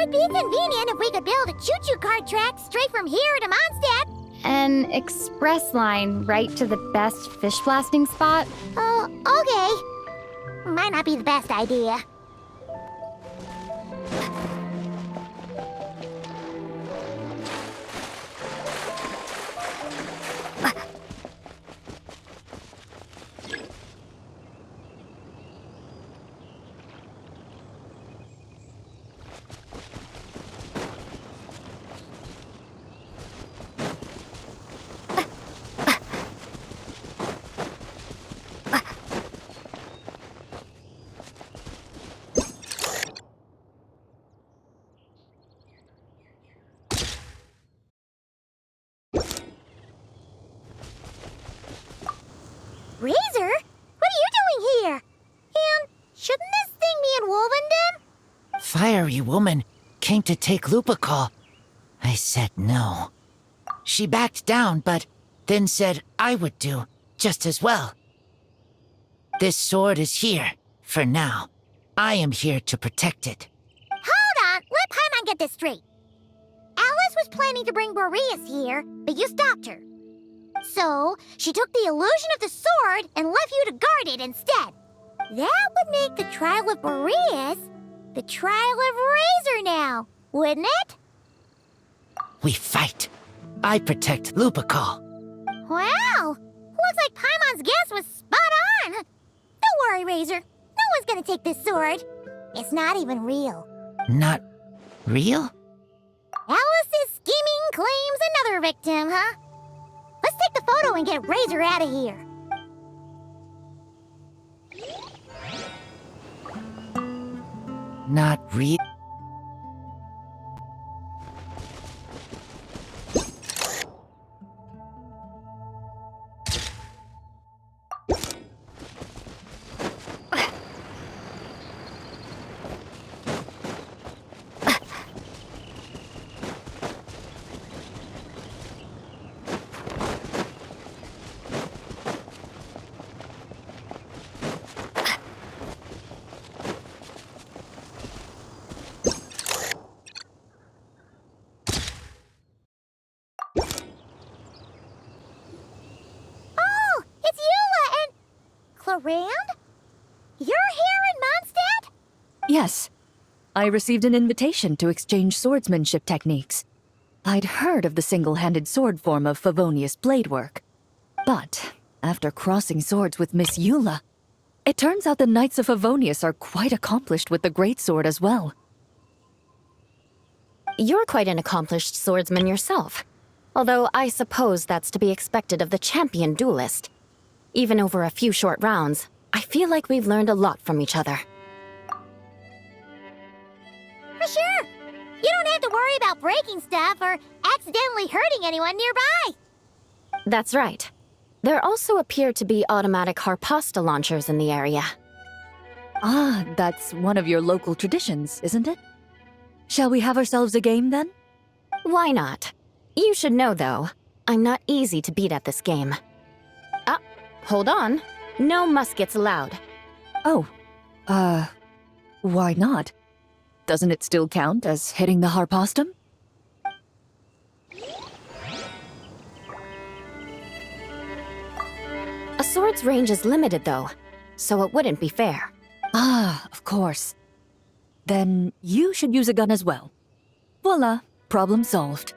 It'd be convenient if we could build a choo-choo cart track straight from here to Mondstant. An express line right to the best fish blasting spot? Oh, okay. Might not be the best idea. Razor? What are you doing here? And shouldn't this thing be in Wolvenden? Fiery woman came to take Lupacol. I said no. She backed down, but then said I would do just as well. This sword is here, for now. I am here to protect it. Hold on, let Paimon get this straight. Alice was planning to bring Boreas here, but you stopped her. So, she took the illusion of the sword and left you to guard it instead. That would make the trial of Boreas the trial of Razor now, wouldn't it? We fight. I protect Lupacol. Wow! Looks like Paimon's guess was spot on. Don't worry, Razor. No one's gonna take this sword. It's not even real. Not real? Alice's scheming claims another victim, huh? Let's take the photo and get Razor out of here. Not real. Rand? You're here in Mondstant? Yes. I received an invitation to exchange swordsmanship techniques. I'd heard of the single-handed sword form of Favonius blade work. But, after crossing swords with Miss Eula, it turns out the Knights of Favonius are quite accomplished with the greatsword as well. You're quite an accomplished swordsman yourself. Although I suppose that's to be expected of the champion duelist. Even over a few short rounds, I feel like we've learned a lot from each other. For sure. You don't have to worry about breaking stuff or accidentally hurting anyone nearby. That's right. There also appear to be automatic harpasta launchers in the area. Ah, that's one of your local traditions, isn't it? Shall we have ourselves a game, then? Why not? You should know, though, I'm not easy to beat at this game. Ah, hold on. No muskets allowed. Oh, why not? Doesn't it still count as hitting the harpastum? A sword's range is limited, though, so it wouldn't be fair. Ah, of course. Then you should use a gun as well. Voila, problem solved.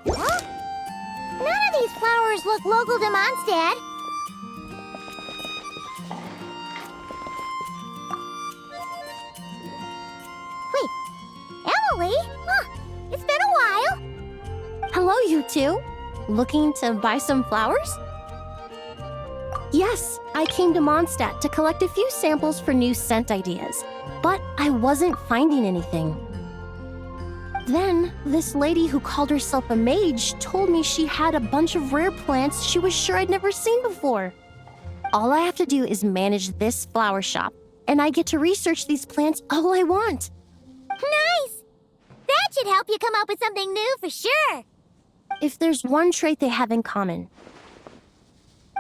Huh? None of these flowers look local to Mondstadt. Wait, Emily? Huh, it's been a while. Hello, you two. Looking to buy some flowers? Yes, I came to Mondstadt to collect a few samples for new scent ideas, but I wasn't finding anything. Then, this lady who called herself a mage told me she had a bunch of rare plants she was sure I'd never seen before. All I have to do is manage this flower shop, and I get to research these plants all I want. Nice! That should help you come up with something new for sure. If there's one trait they have in common,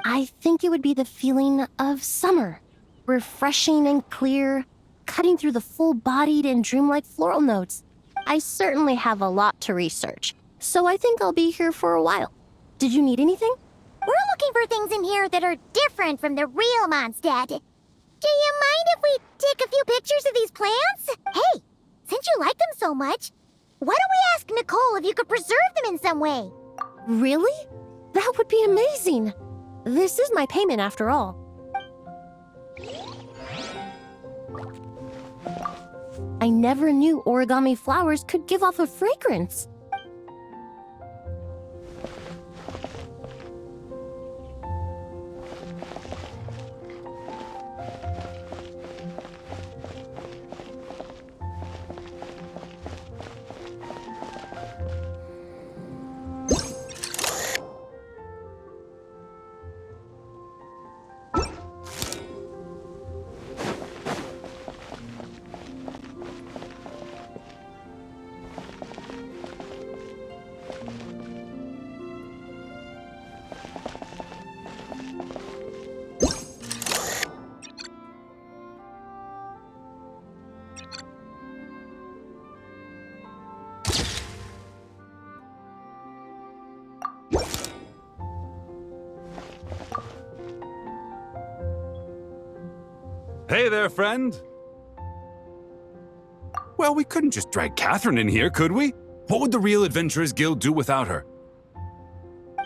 I think it would be the feeling of summer. Refreshing and clear, cutting through the full-bodied and dreamlike floral notes. I certainly have a lot to research, so I think I'll be here for a while. Did you need anything? We're looking for things in here that are different from the real Mondstadt. Do you mind if we take a few pictures of these plants? Hey, since you like them so much, why don't we ask Nicole if you could preserve them in some way? Really? That would be amazing. This is my payment after all. I never knew origami flowers could give off a fragrance. Hey there, friend. Well, we couldn't just drag Catherine in here, could we? What would the Real Adventurers Guild do without her?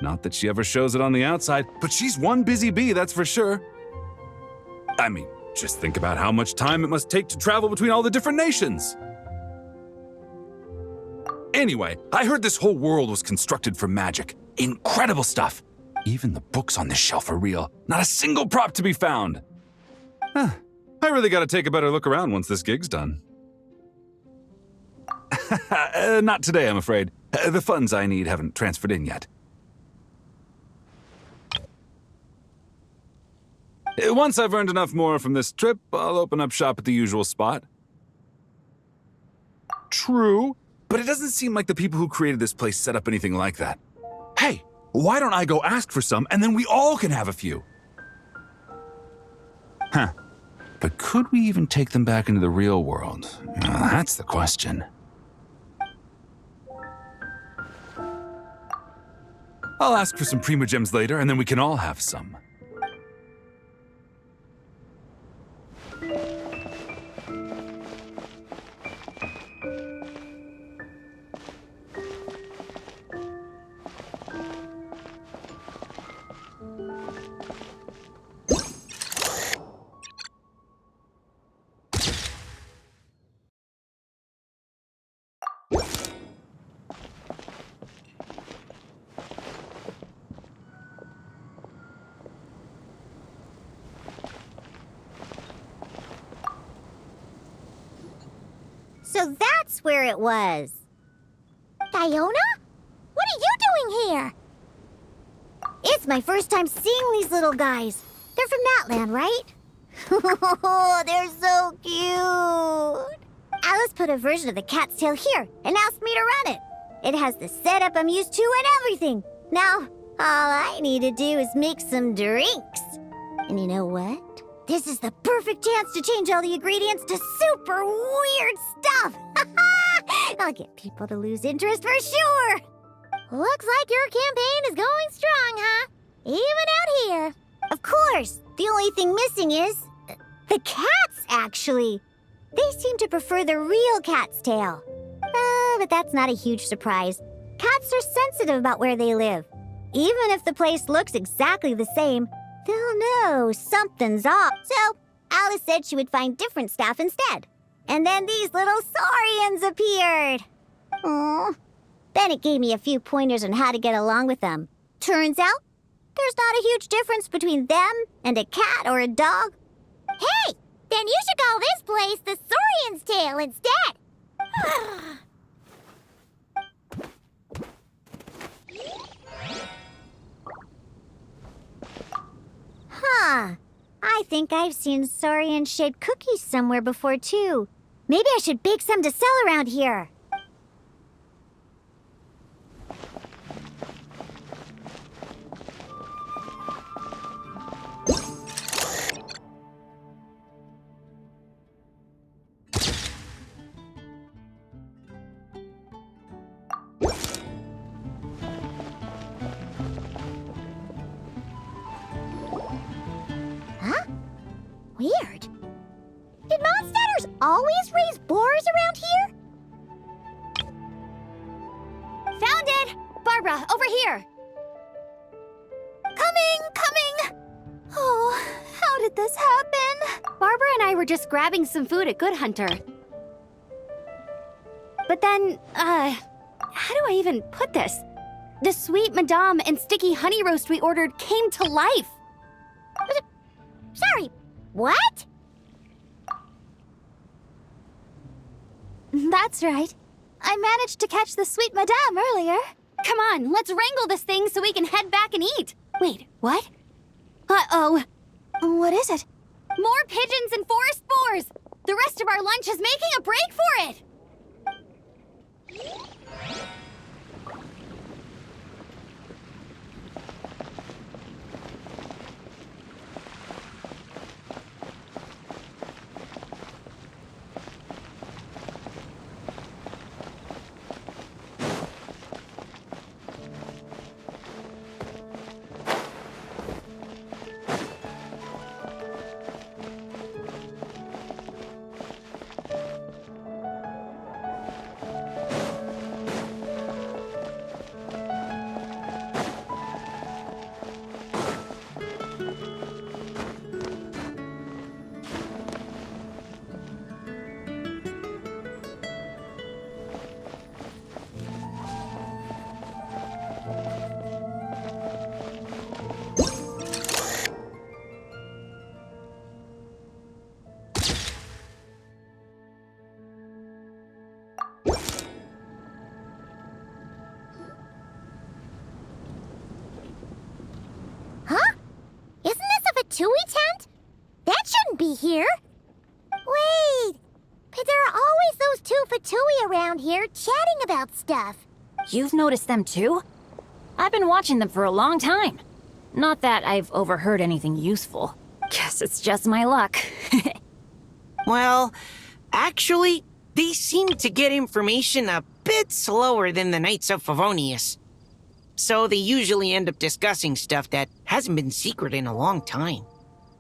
Not that she ever shows it on the outside, but she's one busy bee, that's for sure. I mean, just think about how much time it must take to travel between all the different nations. Anyway, I heard this whole world was constructed from magic. Incredible stuff. Even the books on this shelf are real. Not a single prop to be found. Huh. I really gotta take a better look around once this gig's done. Not today, I'm afraid. The funds I need haven't transferred in yet. Once I've earned enough more from this trip, I'll open up shop at the usual spot. True, but it doesn't seem like the people who created this place set up anything like that. Hey, why don't I go ask for some, and then we all can have a few? Huh. But could we even take them back into the real world? That's the question. I'll ask for some Primogems later, and then we can all have some. So that's where it was. Fiona? What are you doing here? It's my first time seeing these little guys. They're from that land, right? Oh, they're so cute. Alice put a version of the cat's tail here and asked me to run it. It has the setup I'm used to and everything. Now, all I need to do is make some drinks. And you know what? This is the perfect chance to change all the ingredients to super weird stuff. I'll get people to lose interest for sure. Looks like your campaign is going strong, huh? Even out here. Of course. The only thing missing is the cats, actually. They seem to prefer the real cat's tail. But that's not a huge surprise. Cats cats are sensitive about where they live. Even if the place looks exactly the same, they'll know something's off. So Alice said she would find different staff instead. And then these little saurians appeared. Aww. Bennett gave me a few pointers on how to get along with them. Turns out, there's not a huge difference between them and a cat or a dog. Hey, then you should call this place the Saurian's Tail instead. Huh. I think I've seen saurian-shaped cookies somewhere before, too. Maybe I should bake some to sell around here. Weird. Did Mondstanners always raise boars around here? Found it! Barbara, over here! Coming! Oh, how did this happen? Barbara and I were just grabbing some food at Good Hunter. But then, how do I even put this? The sweet madame and sticky honey roast we ordered came to life. Sorry, what? That's right. I managed to catch the sweet madame earlier. Come on, let's wrangle this thing so we can head back and eat. Wait, what? Uh-oh. What is it? More pigeons and forest boars! The rest of our lunch is making a break for it! Fatui tent? That shouldn't be here. Wait, but there are always those two Fatui around here chatting about stuff. You've noticed them too? I've been watching them for a long time. Not that I've overheard anything useful. Guess it's just my luck. Well, actually, they seem to get information a bit slower than the Knights of Favonius. So they usually end up discussing stuff that hasn't been secret in a long time.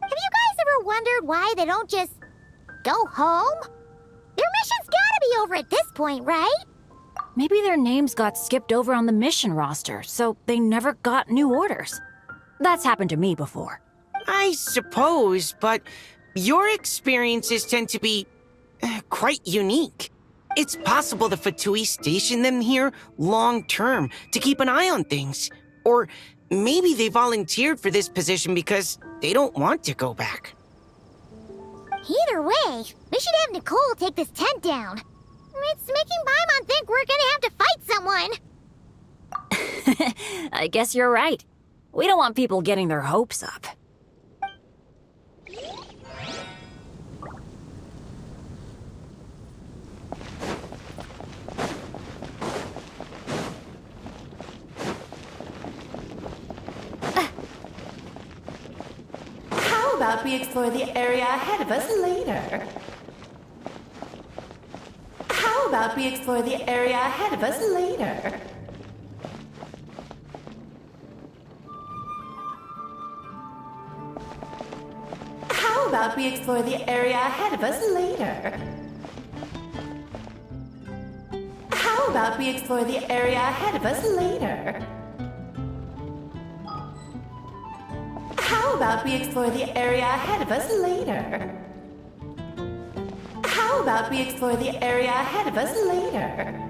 Have you guys ever wondered why they don't just go home? Their mission's gotta be over at this point, right? Maybe their names got skipped over on the mission roster, so they never got new orders. That's happened to me before. I suppose, but your experiences tend to be quite unique. It's possible the Fatui stationed them here long-term to keep an eye on things. Or maybe they volunteered for this position because they don't want to go back. Either way, we should have Nicole take this tent down. It's making Paimon think we're gonna have to fight someone. I guess you're right. We don't want people getting their hopes up. How about we explore the area ahead of us later? How about we explore the area ahead of us later? How about we explore the area ahead of us later? How about we explore the area ahead of us later? How about we explore the area ahead of us later? How about we explore the area ahead of us later?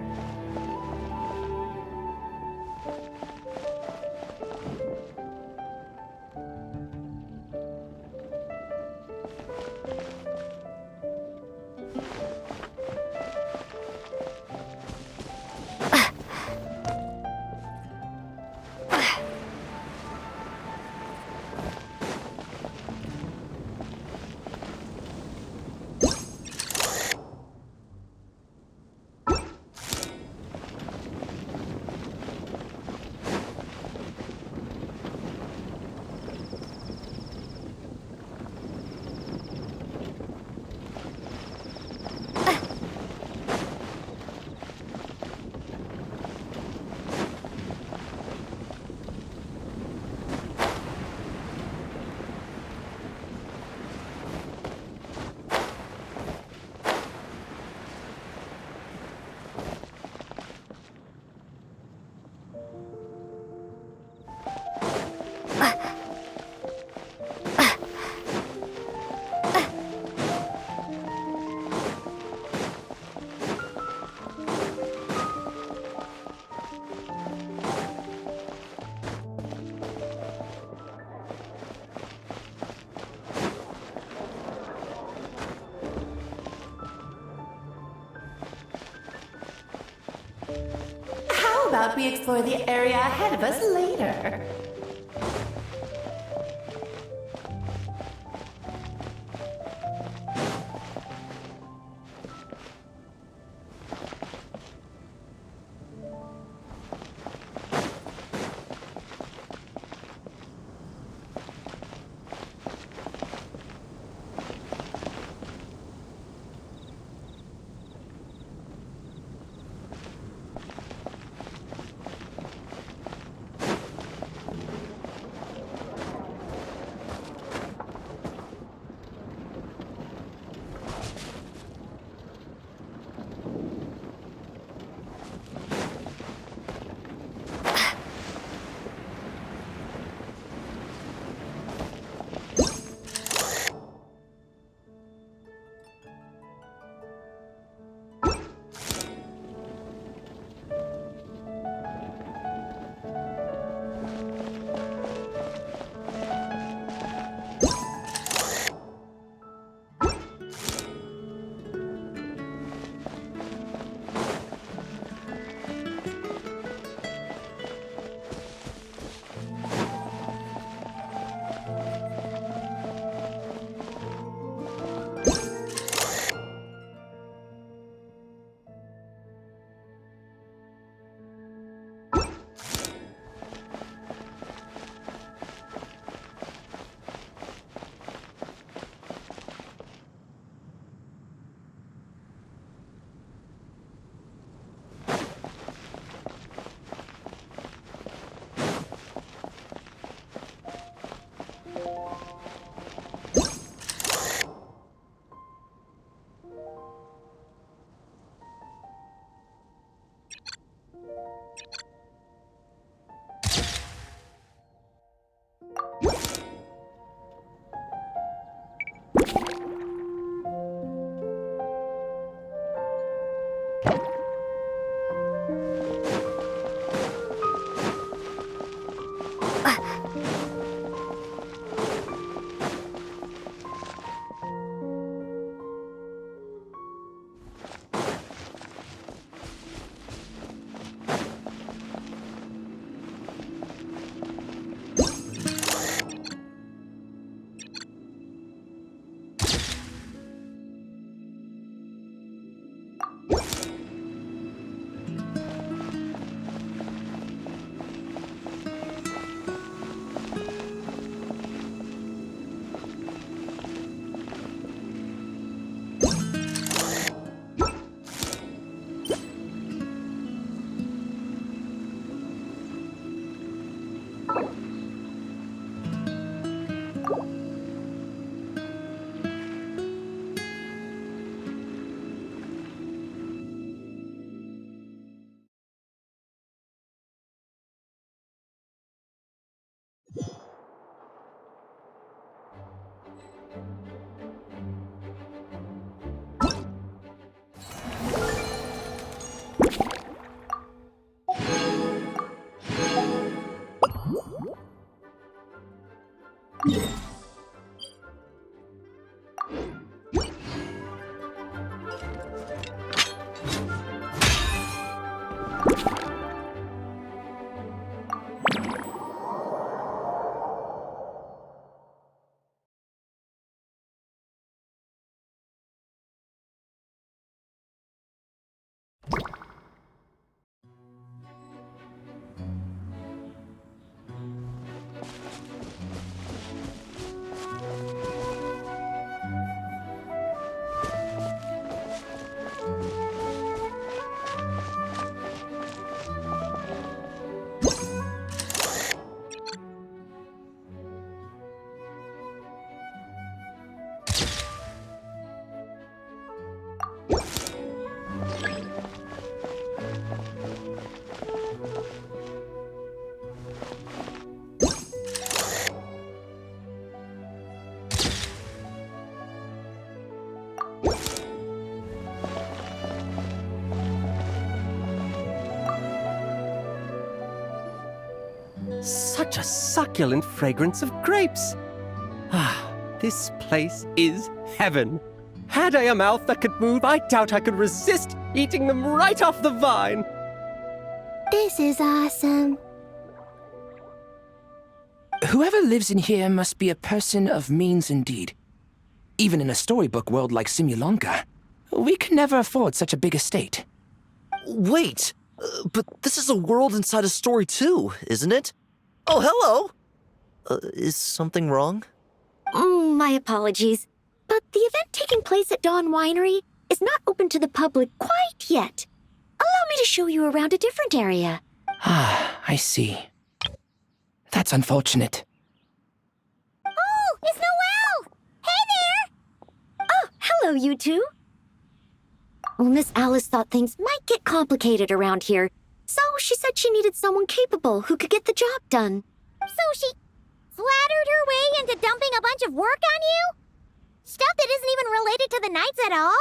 How about we explore the area ahead of us later? Such a succulent fragrance of grapes. Ah, this place is heaven. Had I a mouth that could move, I doubt I could resist eating them right off the vine. This is awesome. Whoever lives in here must be a person of means indeed. Even in a storybook world like Simulonka, we could never afford such a big estate. Wait, but this is a world inside a story too, isn't it? Oh, hello! Is something wrong? My apologies, but the event taking place at Dawn Winery is not open to the public quite yet. Allow me to show you around a different area. Ah, I see. That's unfortunate. Oh, it's Noelle! Hey there! Oh, hello, you two. Well, Miss Alice thought things might get complicated around here, so she said she needed someone capable who could get the job done. So she flattered her way into dumping a bunch of work on you? Stuff that isn't even related to the Knights at all?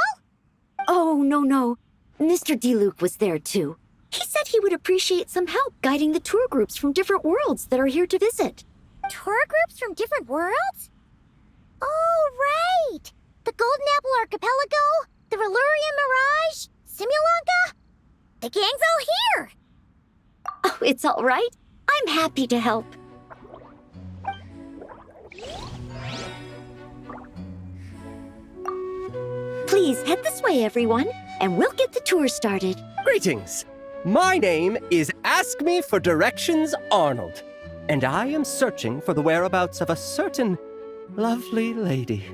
Oh, no. Mr. DeLuke was there, too. He said he would appreciate some help guiding the tour groups from different worlds that are here to visit. Tour groups from different worlds? Oh, right! The Golden Apple Archipelago, the Valurian Mirage, Simulonka? The gang's all here! Oh, it's all right. I'm happy to help. Please head this way, everyone, and we'll get the tour started. Greetings. My name is Ask Me for Directions Arnold, and I am searching for the whereabouts of a certain lovely lady.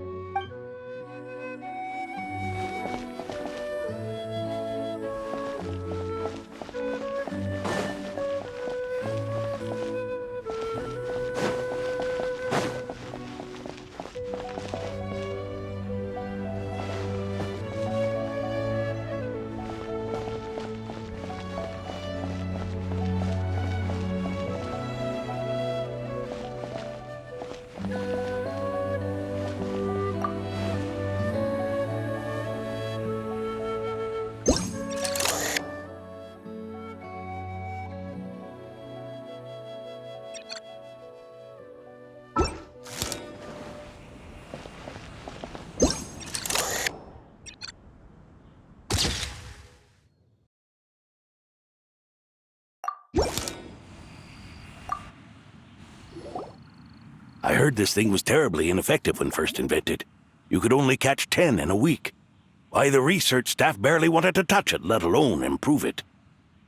I heard this thing was terribly ineffective when first invented. You could only catch 10 in a week. Why, the research staff barely wanted to touch it, let alone improve it.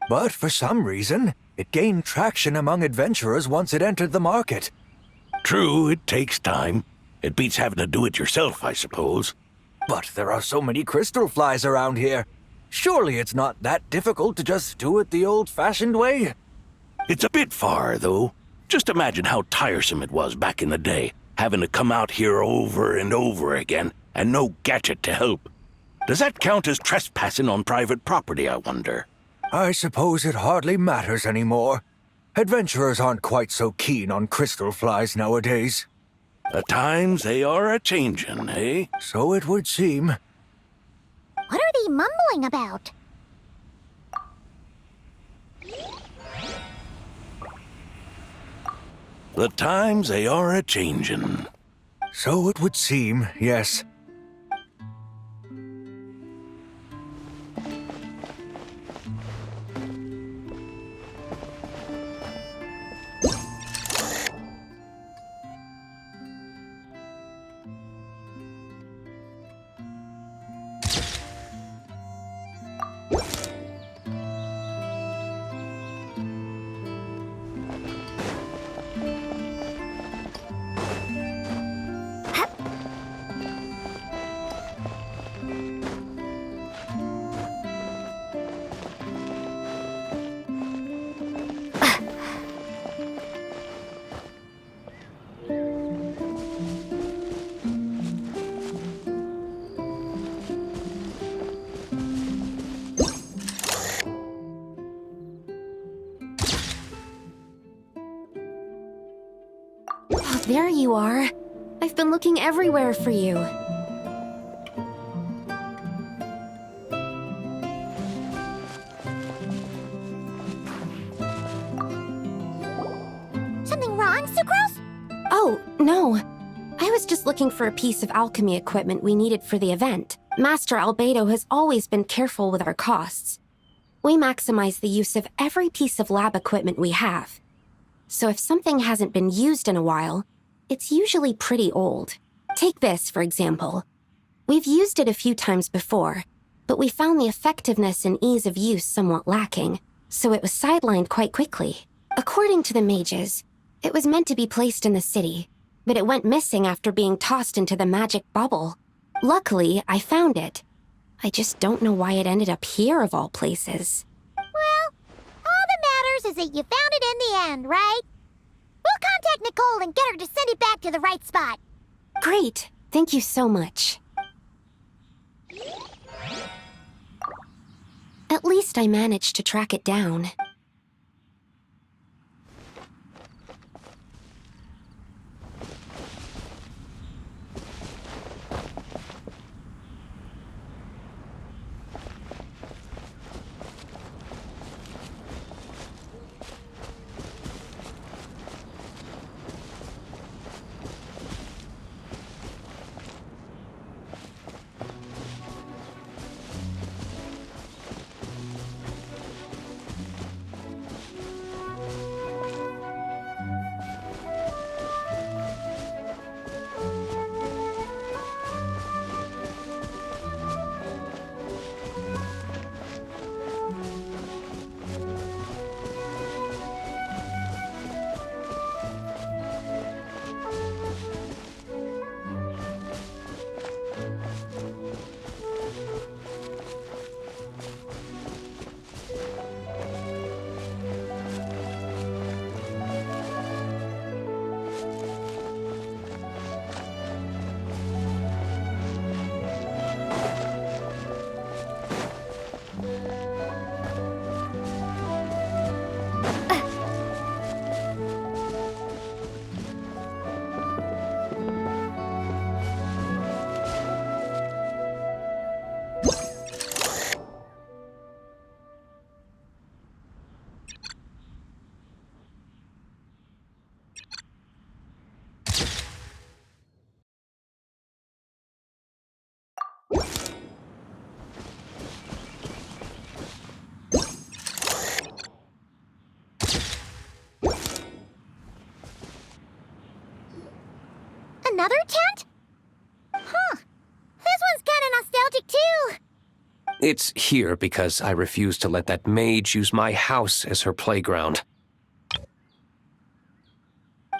But for some reason, it gained traction among adventurers once it entered the market. True, it takes time. It beats having to do it yourself, I suppose. But there are so many crystal flies around here. Surely it's not that difficult to just do it the old-fashioned way? It's a bit far, though. Just imagine how tiresome it was back in the day, having to come out here over and over again, and no gadget to help. Does that count as trespassing on private property, I wonder? I suppose it hardly matters anymore. Adventurers aren't quite so keen on crystal flies nowadays. The times they are a-changin', eh? So it would seem. What are they mumbling about? The times they are a-changin'. So it would seem, yes. There you are. I've been looking everywhere for you. Something wrong, Sucrose? Oh, no. I was just looking for a piece of alchemy equipment we needed for the event. Master Albedo has always been careful with our costs. We maximize the use of every piece of lab equipment we have. So if something hasn't been used in a while, it's usually pretty old. Take this, for example. We've used it a few times before, but we found the effectiveness and ease of use somewhat lacking, so it was sidelined quite quickly. According to the mages, it was meant to be placed in the city, but it went missing after being tossed into the magic bubble. Luckily, I found it. I just don't know why it ended up here of all places. Well, all that matters is that you found it in the end, right? We'll contact Nicole and get her to send it back to the right spot. Great. Thank you so much. At least I managed to track it down. Another tent? Huh. This one's kinda nostalgic too. It's here because I refused to let that mage use my house as her playground.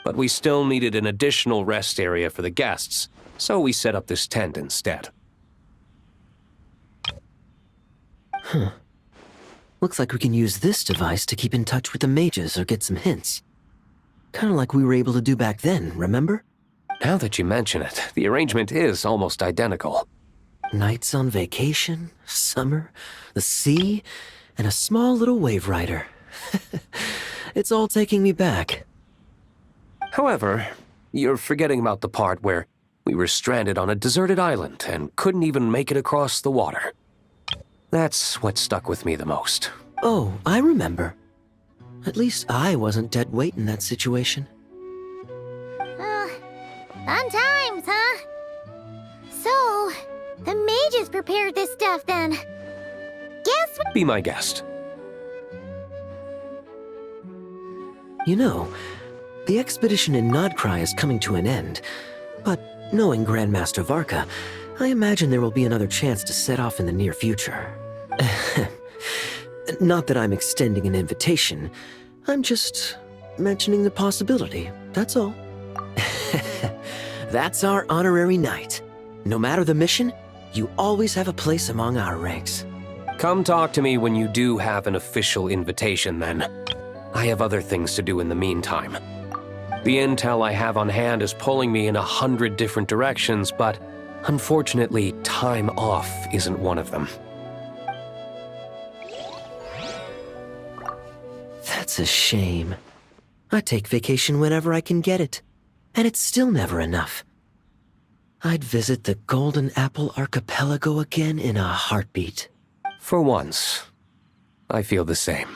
But we still needed an additional rest area for the guests, so we set up this tent instead. Huh. Looks like we can use this device to keep in touch with the mages or get some hints. Kinda like we were able to do back then, remember? Now that you mention it, the arrangement is almost identical. Nights on vacation, summer, the sea, and a small little wave rider. It's all taking me back. However, you're forgetting about the part where we were stranded on a deserted island and couldn't even make it across the water. That's what stuck with me the most. Oh, I remember. At least I wasn't dead weight in that situation. Fun times, huh? So, the mages prepared this stuff then. Guess what? Be my guest. You know, the expedition in Nodcry is coming to an end, but knowing Grandmaster Varka, I imagine there will be another chance to set off in the near future. Not that I'm extending an invitation, I'm just mentioning the possibility, that's all. That's our honorary knight. No matter the mission, you always have a place among our ranks. Come talk to me when you do have an official invitation, then. I have other things to do in the meantime. The intel I have on hand is pulling me in 100 different directions, but unfortunately, time off isn't one of them. That's a shame. I take vacation whenever I can get it. And it's still never enough. I'd visit the Golden Apple Archipelago again in a heartbeat. For once, I feel the same.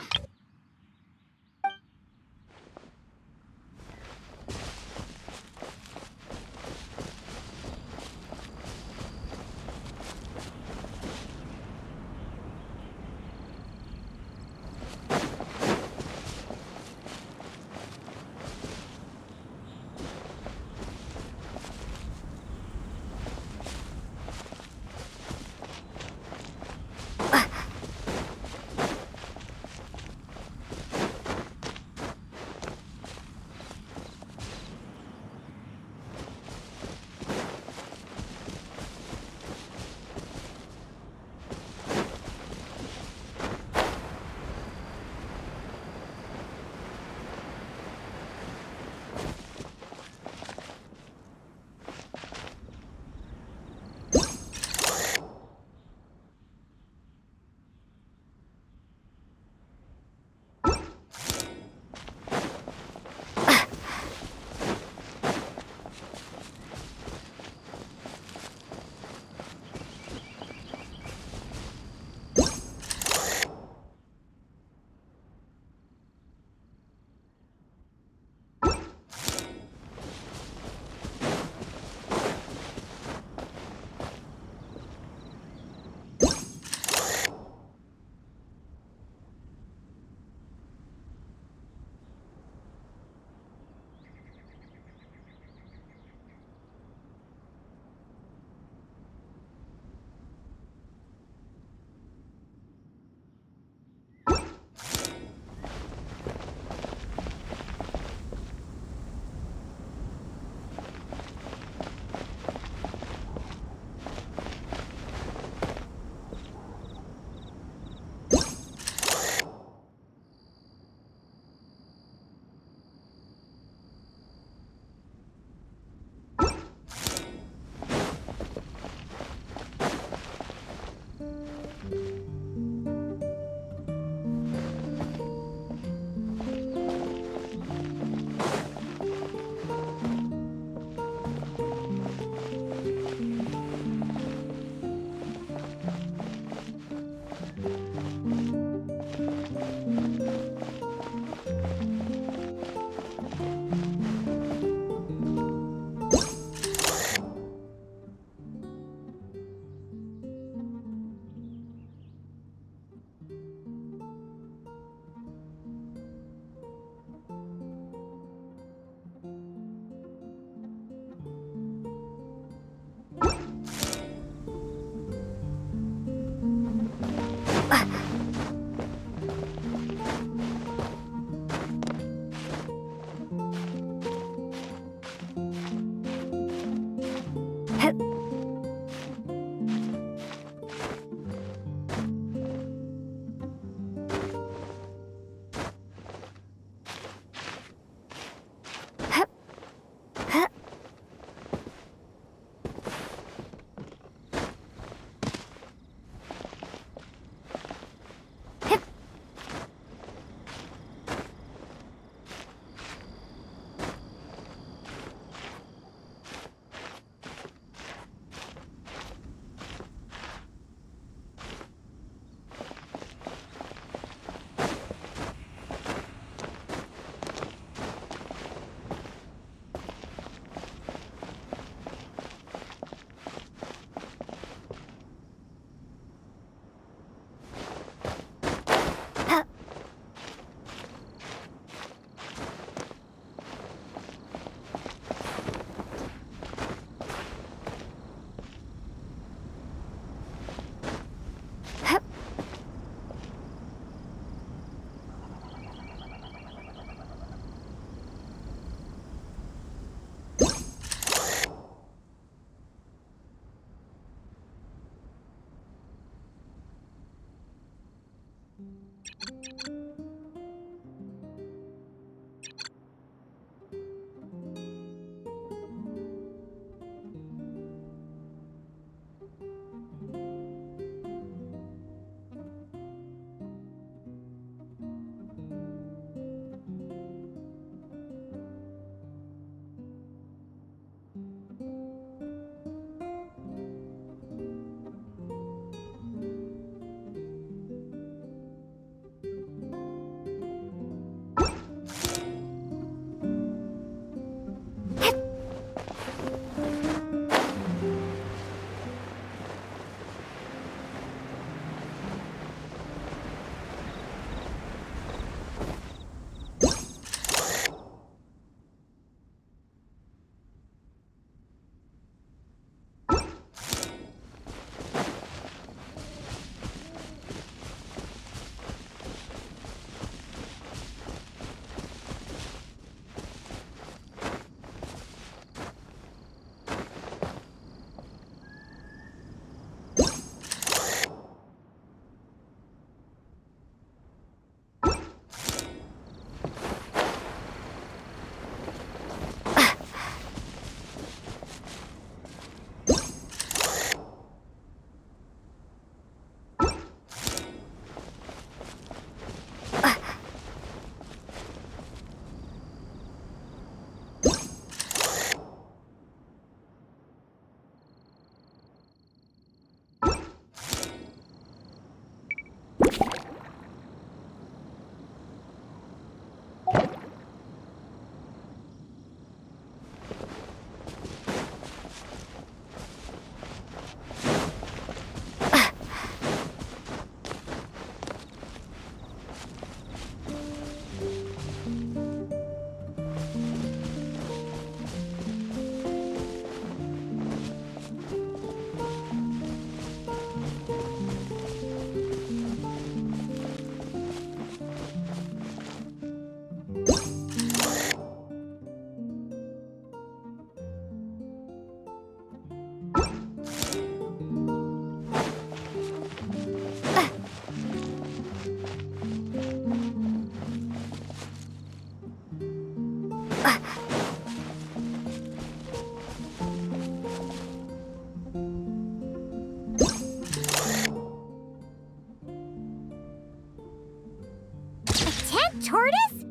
giant tortoise?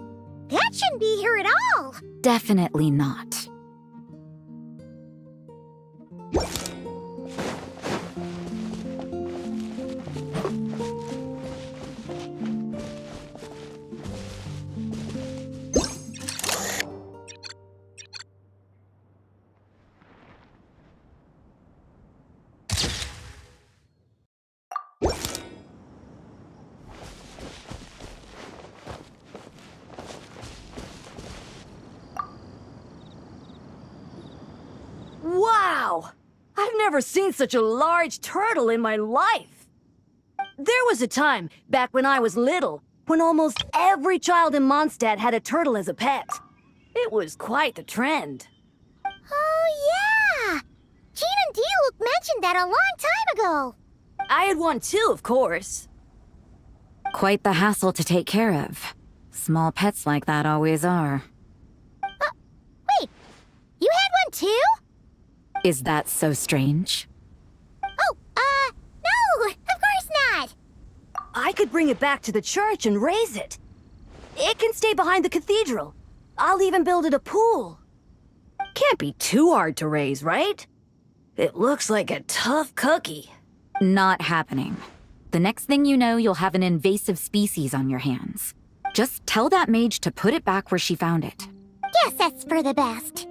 That shouldn't be here at all. Definitely not. Wow! I've never seen such a large turtle in my life. There was a time, back when I was little, when almost every child in Mondstant had a turtle as a pet. It was quite the trend. Oh, yeah! Jean and Diluc mentioned that a long time ago. I had one too, of course. Quite the hassle to take care of. Small pets like that always are. Wait, you had one too? Is that so strange? Oh, no, of course not. I could bring it back to the church and raise it. It can stay behind the cathedral. I'll even build it a pool. Can't be too hard to raise, right? It looks like a tough cookie. Not happening. The next thing you know, you'll have an invasive species on your hands. Just tell that mage to put it back where she found it. Guess that's for the best.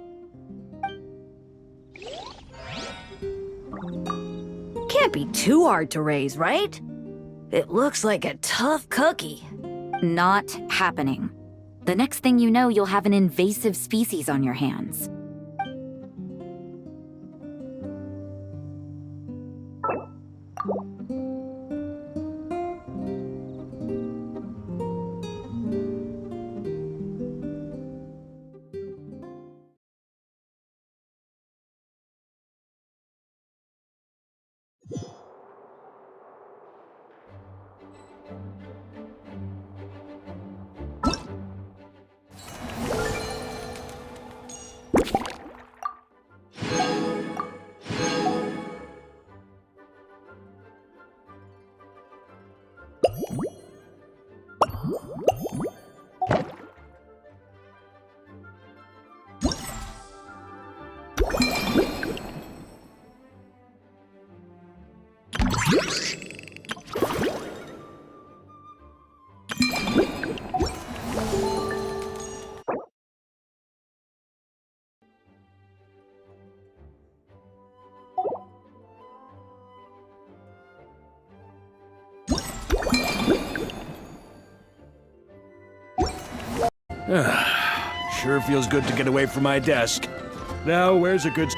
Can't be too hard to raise, right? It looks like a tough cookie. Not happening. The next thing you know, you'll have an invasive species on your hands. Sure feels good to get away from my desk. Now, where's a good...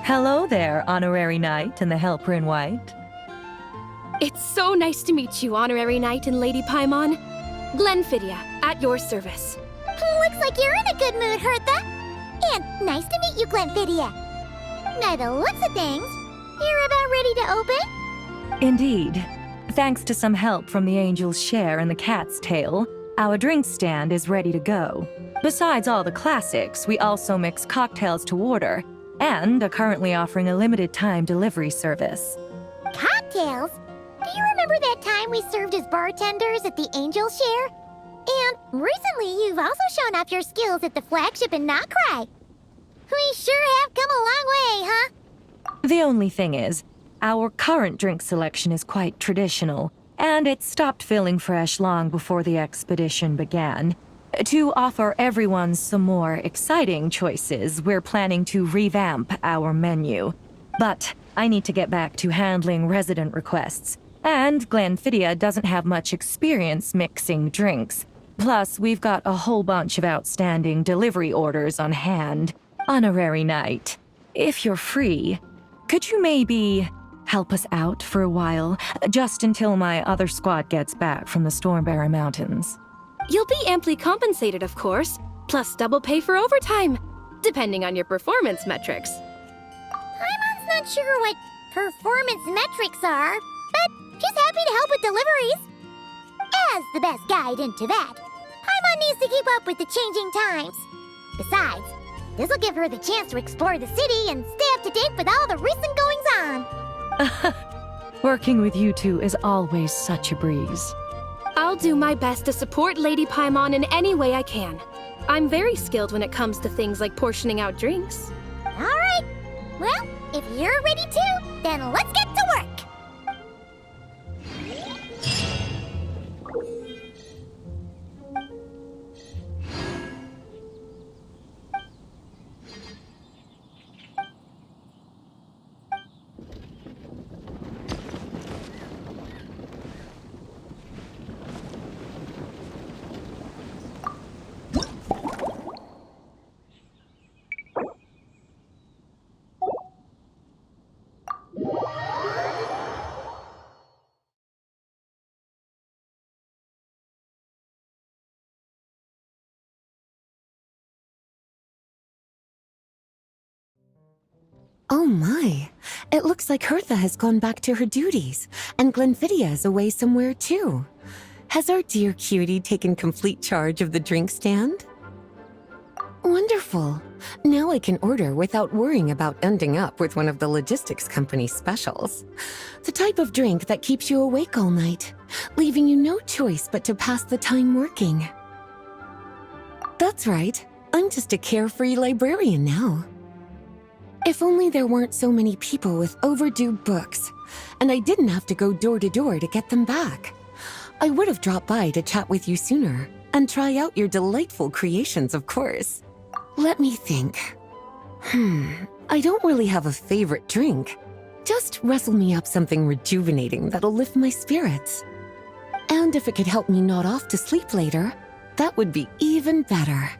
Hello there, Honorary Knight and the Helper in White. It's so nice to meet you, Honorary Knight and Lady Paimon. Glenfidia, at your service. Looks like you're in a good mood, Hertha. And nice to meet you, Glenfidia. By the looks of things, you're about ready to open? Indeed. Thanks to some help from the Angel's Share and the Cat's Tail, our drink stand is ready to go. Besides all the classics, we also mix cocktails to order, and are currently offering a limited-time delivery service. Cocktails? Do you remember that time we served as bartenders at the Angel Share? And recently you've also shown off your skills at the flagship in Notcry. We sure have come a long way, huh? The only thing is, our current drink selection is quite traditional, and it stopped feeling fresh long before the expedition began. To offer everyone some more exciting choices, we're planning to revamp our menu. But I need to get back to handling resident requests, and Glenfidia doesn't have much experience mixing drinks. Plus, we've got a whole bunch of outstanding delivery orders on hand. Honorary Knight, if you're free, could you maybe help us out for a while, just until my other squad gets back from the Stormbearer Mountains? You'll be amply compensated, of course, plus double pay for overtime, depending on your performance metrics. Paimon's not sure what performance metrics are, but she's happy to help with deliveries. As the best guide into that, Paimon needs to keep up with the changing times. Besides, this'll give her the chance to explore the city and stay up to date with all the recent goings-on. Working with you two is always such a breeze. I'll do my best to support Lady Paimon in any way I can. I'm very skilled when it comes to things like portioning out drinks. All right. Well, if you're ready to, then let's get to work. Oh my, it looks like Hertha has gone back to her duties, and Glenfidia is away somewhere too. Has our dear cutie taken complete charge of the drink stand? Wonderful. Now I can order without worrying about ending up with one of the logistics company's specials. The type of drink that keeps you awake all night, leaving you no choice but to pass the time working. That's right, I'm just a carefree librarian now. If only there weren't so many people with overdue books, and I didn't have to go door to door to get them back. I would have dropped by to chat with you sooner, and try out your delightful creations, of course. Let me think. I don't really have a favorite drink. Just wrestle me up something rejuvenating that'll lift my spirits. And if it could help me nod off to sleep later, that would be even better.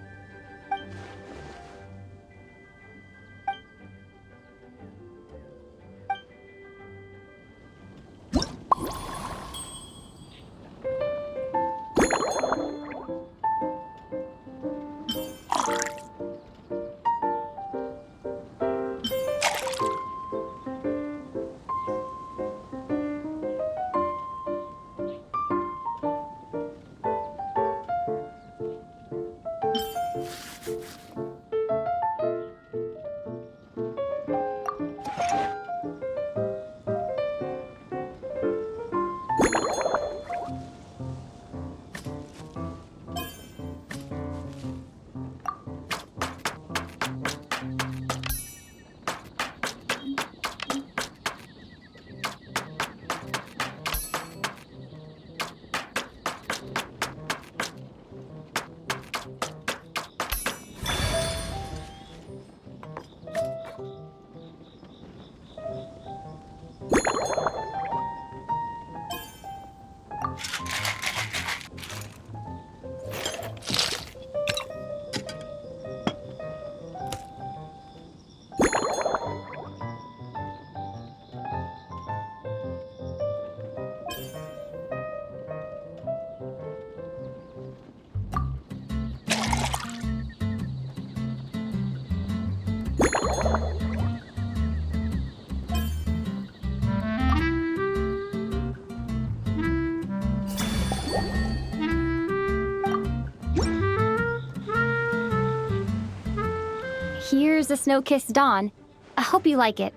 Here's a snow-kissed dawn. I hope you like it.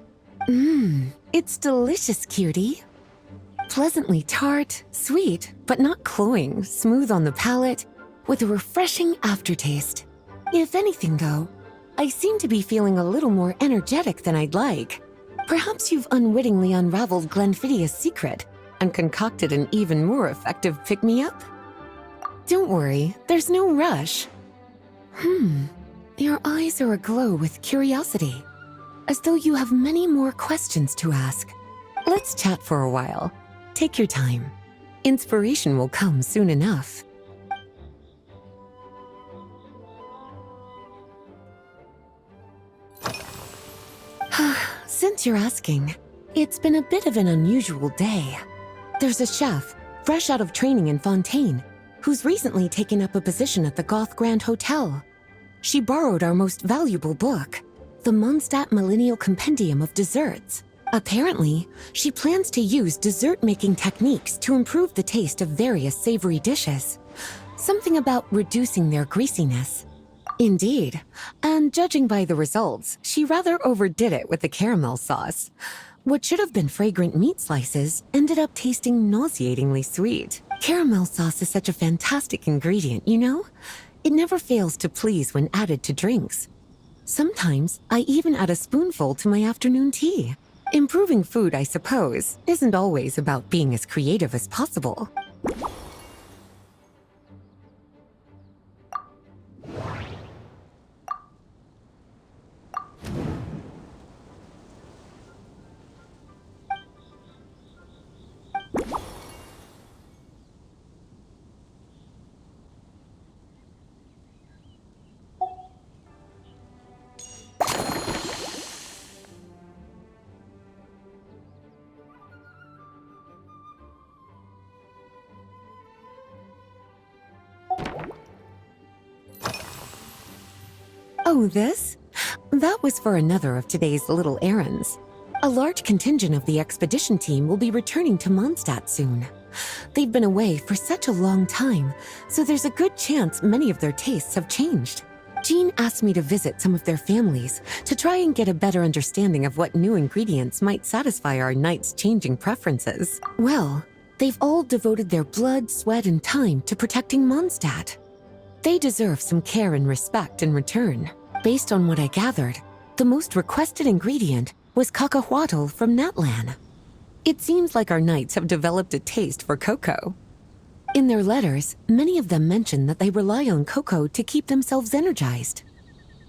It's delicious, cutie. Pleasantly tart, sweet, but not cloying, smooth on the palate, with a refreshing aftertaste. If anything, though, I seem to be feeling a little more energetic than I'd like. Perhaps you've unwittingly unraveled Glenfiddia's secret and concocted an even more effective pick-me-up? Don't worry, there's no rush. Your eyes are aglow with curiosity, as though you have many more questions to ask. Let's chat for a while. Take your time. Inspiration will come soon enough. Since you're asking, it's been a bit of an unusual day. There's a chef, fresh out of training in Fontaine, who's recently taken up a position at the Goth Grand Hotel. She borrowed our most valuable book, the Mondstant Millennial Compendium of Desserts. Apparently, she plans to use dessert-making techniques to improve the taste of various savory dishes. Something about reducing their greasiness. Indeed, and judging by the results, she rather overdid it with the caramel sauce. What should have been fragrant meat slices ended up tasting nauseatingly sweet. Caramel sauce is such a fantastic ingredient, you know? It never fails to please when added to drinks. Sometimes, I even add a spoonful to my afternoon tea. Improving food, I suppose, isn't always about being as creative as possible. Oh, this? That was for another of today's little errands. A large contingent of the expedition team will be returning to Mondstant soon. They've been away for such a long time, so there's a good chance many of their tastes have changed. Jean asked me to visit some of their families to try and get a better understanding of what new ingredients might satisfy our knights' changing preferences. Well, they've all devoted their blood, sweat, and time to protecting Mondstant. They deserve some care and respect in return. Based on what I gathered, the most requested ingredient was cacahuatl from Natlan. It seems like our knights have developed a taste for cocoa. In their letters, many of them mention that they rely on cocoa to keep themselves energized.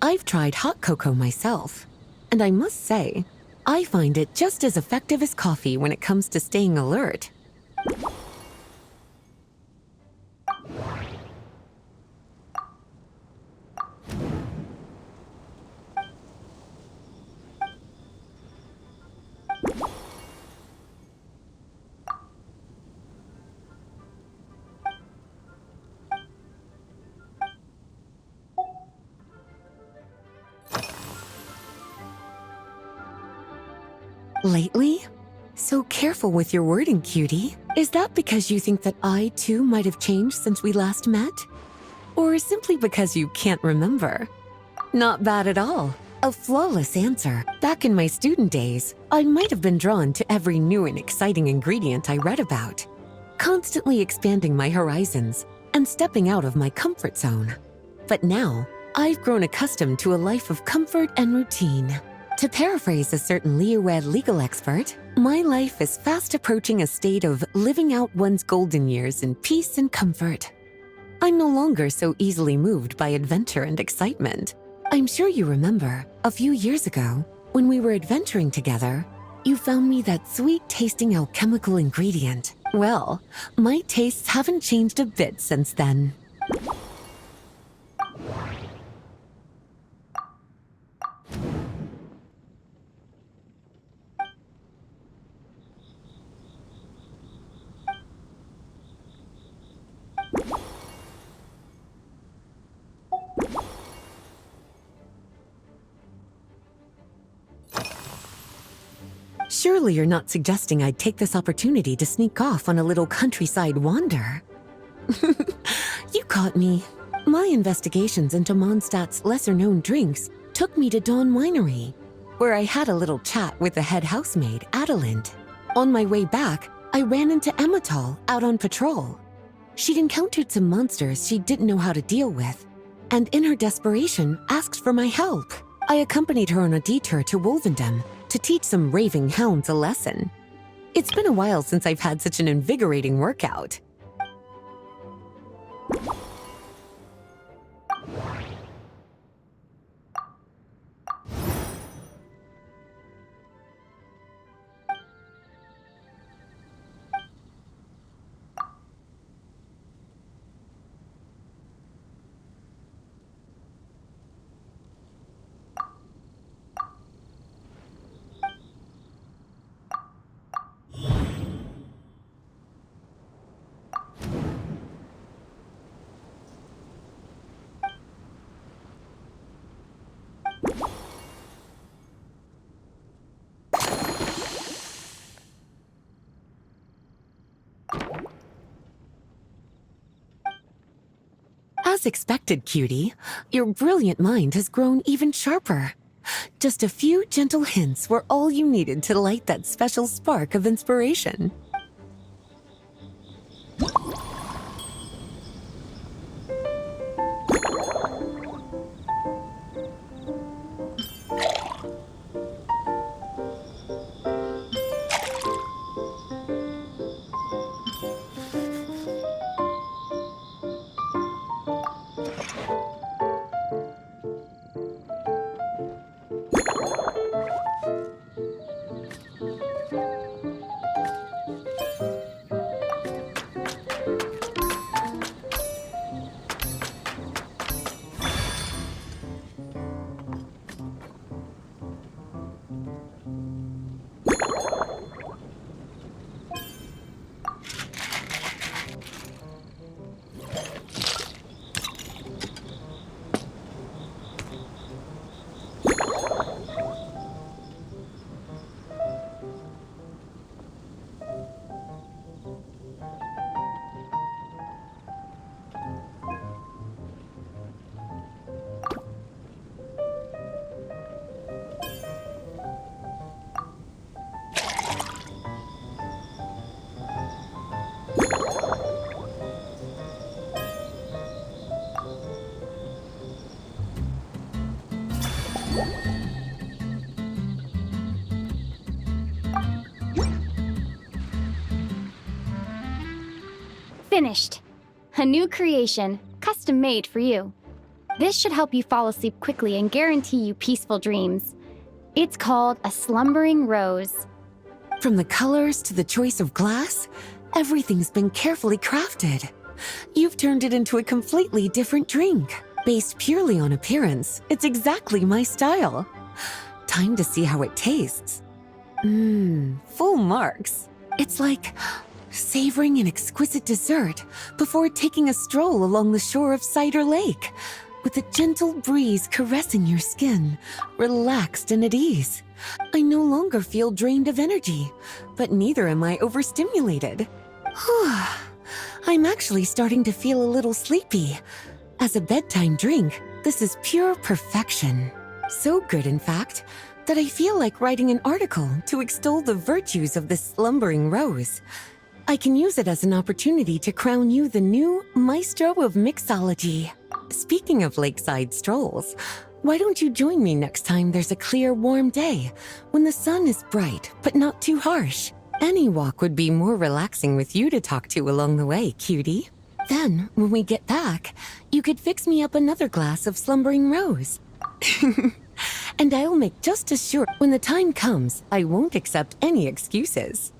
I've tried hot cocoa myself, and I must say, I find it just as effective as coffee when it comes to staying alert. Lately? So careful with your wording, cutie. Is that because you think that I, too, might have changed since we last met? Or simply because you can't remember? Not bad at all. A flawless answer. Back in my student days, I might have been drawn to every new and exciting ingredient I read about, constantly expanding my horizons and stepping out of my comfort zone. But now, I've grown accustomed to a life of comfort and routine. To paraphrase a certain Leewed legal expert, my life is fast approaching a state of living out one's golden years in peace and comfort. I'm no longer so easily moved by adventure and excitement. I'm sure you remember, a few years ago, when we were adventuring together, you found me that sweet-tasting alchemical ingredient. Well, my tastes haven't changed a bit since then. Surely you're not suggesting I'd take this opportunity to sneak off on a little countryside wander? You caught me. My investigations into Mondstadt's lesser-known drinks took me to Dawn Winery, where I had a little chat with the head housemaid, Adelind. On my way back, I ran into Emmetall out on patrol. She'd encountered some monsters she didn't know how to deal with, and in her desperation, asked for my help. I accompanied her on a detour to Wolvendom to teach some raving hounds a lesson. It's been a while since I've had such an invigorating workout. As expected, cutie, your brilliant mind has grown even sharper. Just a few gentle hints were all you needed to light that special spark of inspiration. Finished. A new creation, custom made for you. This should help you fall asleep quickly and guarantee you peaceful dreams. It's called a slumbering rose. From the colors to the choice of glass, everything's been carefully crafted. You've turned it into a completely different drink. Based purely on appearance, it's exactly my style. Time to see how it tastes. Full marks. It's like savoring an exquisite dessert before taking a stroll along the shore of Cider Lake, with a gentle breeze caressing your skin, relaxed and at ease. I no longer feel drained of energy, but neither am I overstimulated. I'm actually starting to feel a little sleepy. As a bedtime drink, this is pure perfection. So good, in fact, that I feel like writing an article to extol the virtues of this slumbering rose. I can use it as an opportunity to crown you the new maestro of mixology. Speaking of lakeside strolls, why don't you join me next time there's a clear, warm day, when the sun is bright but not too harsh? Any walk would be more relaxing with you to talk to along the way, cutie. Then, when we get back, you could fix me up another glass of slumbering rose. And I'll make just as sure when the time comes, I won't accept any excuses.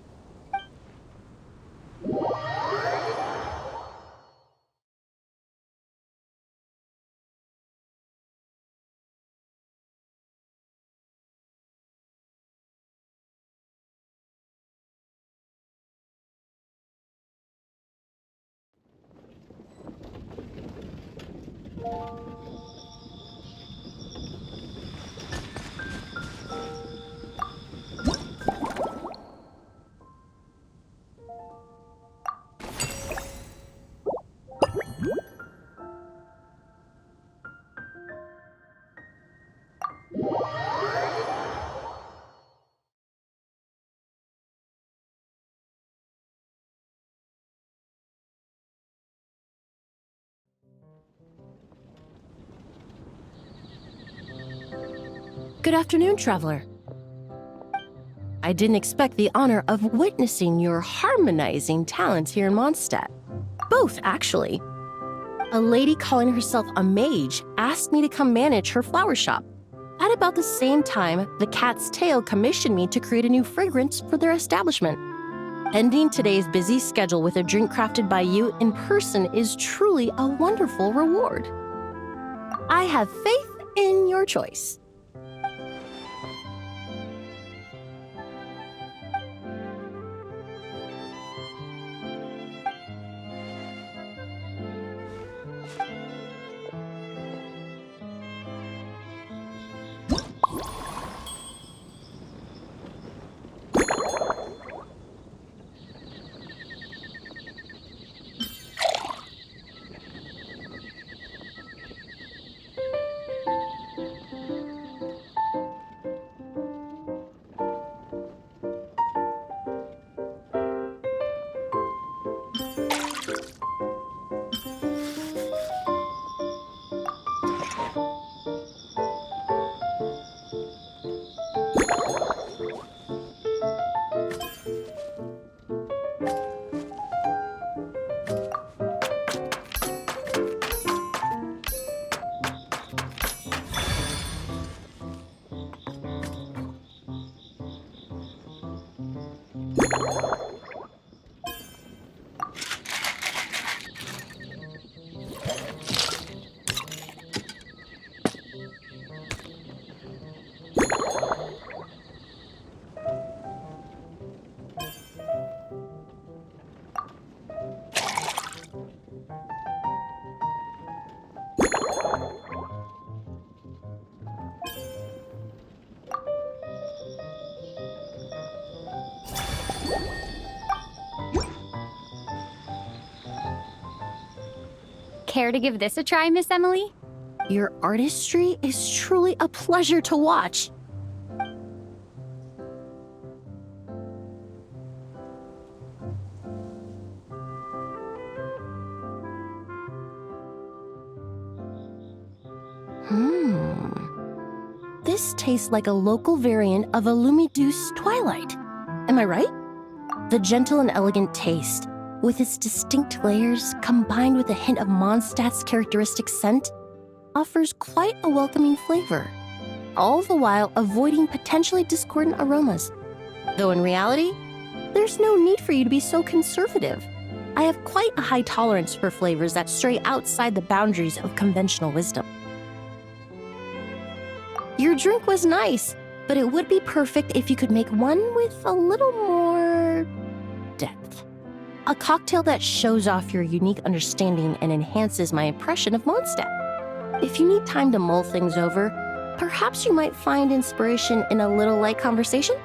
Good afternoon, traveler. I didn't expect the honor of witnessing your harmonizing talents here in Mondstant. Both, actually. A lady calling herself a mage asked me to come manage her flower shop. At about the same time, the Cat's Tail commissioned me to create a new fragrance for their establishment. Ending today's busy schedule with a drink crafted by you in person is truly a wonderful reward. I have faith in your choice. Care to give this a try, Miss Emily? Your artistry is truly a pleasure to watch. This tastes like a local variant of a Lumiduce Twilight. Am I right? The gentle and elegant taste, with its distinct layers combined with a hint of Mondstant's characteristic scent, offers quite a welcoming flavor, all the while avoiding potentially discordant aromas. Though in reality, there's no need for you to be so conservative. I have quite a high tolerance for flavors that stray outside the boundaries of conventional wisdom. Your drink was nice, but it would be perfect if you could make one with a little more depth. A cocktail that shows off your unique understanding and enhances my impression of Mondstant. If you need time to mull things over, perhaps you might find inspiration in a little light conversation?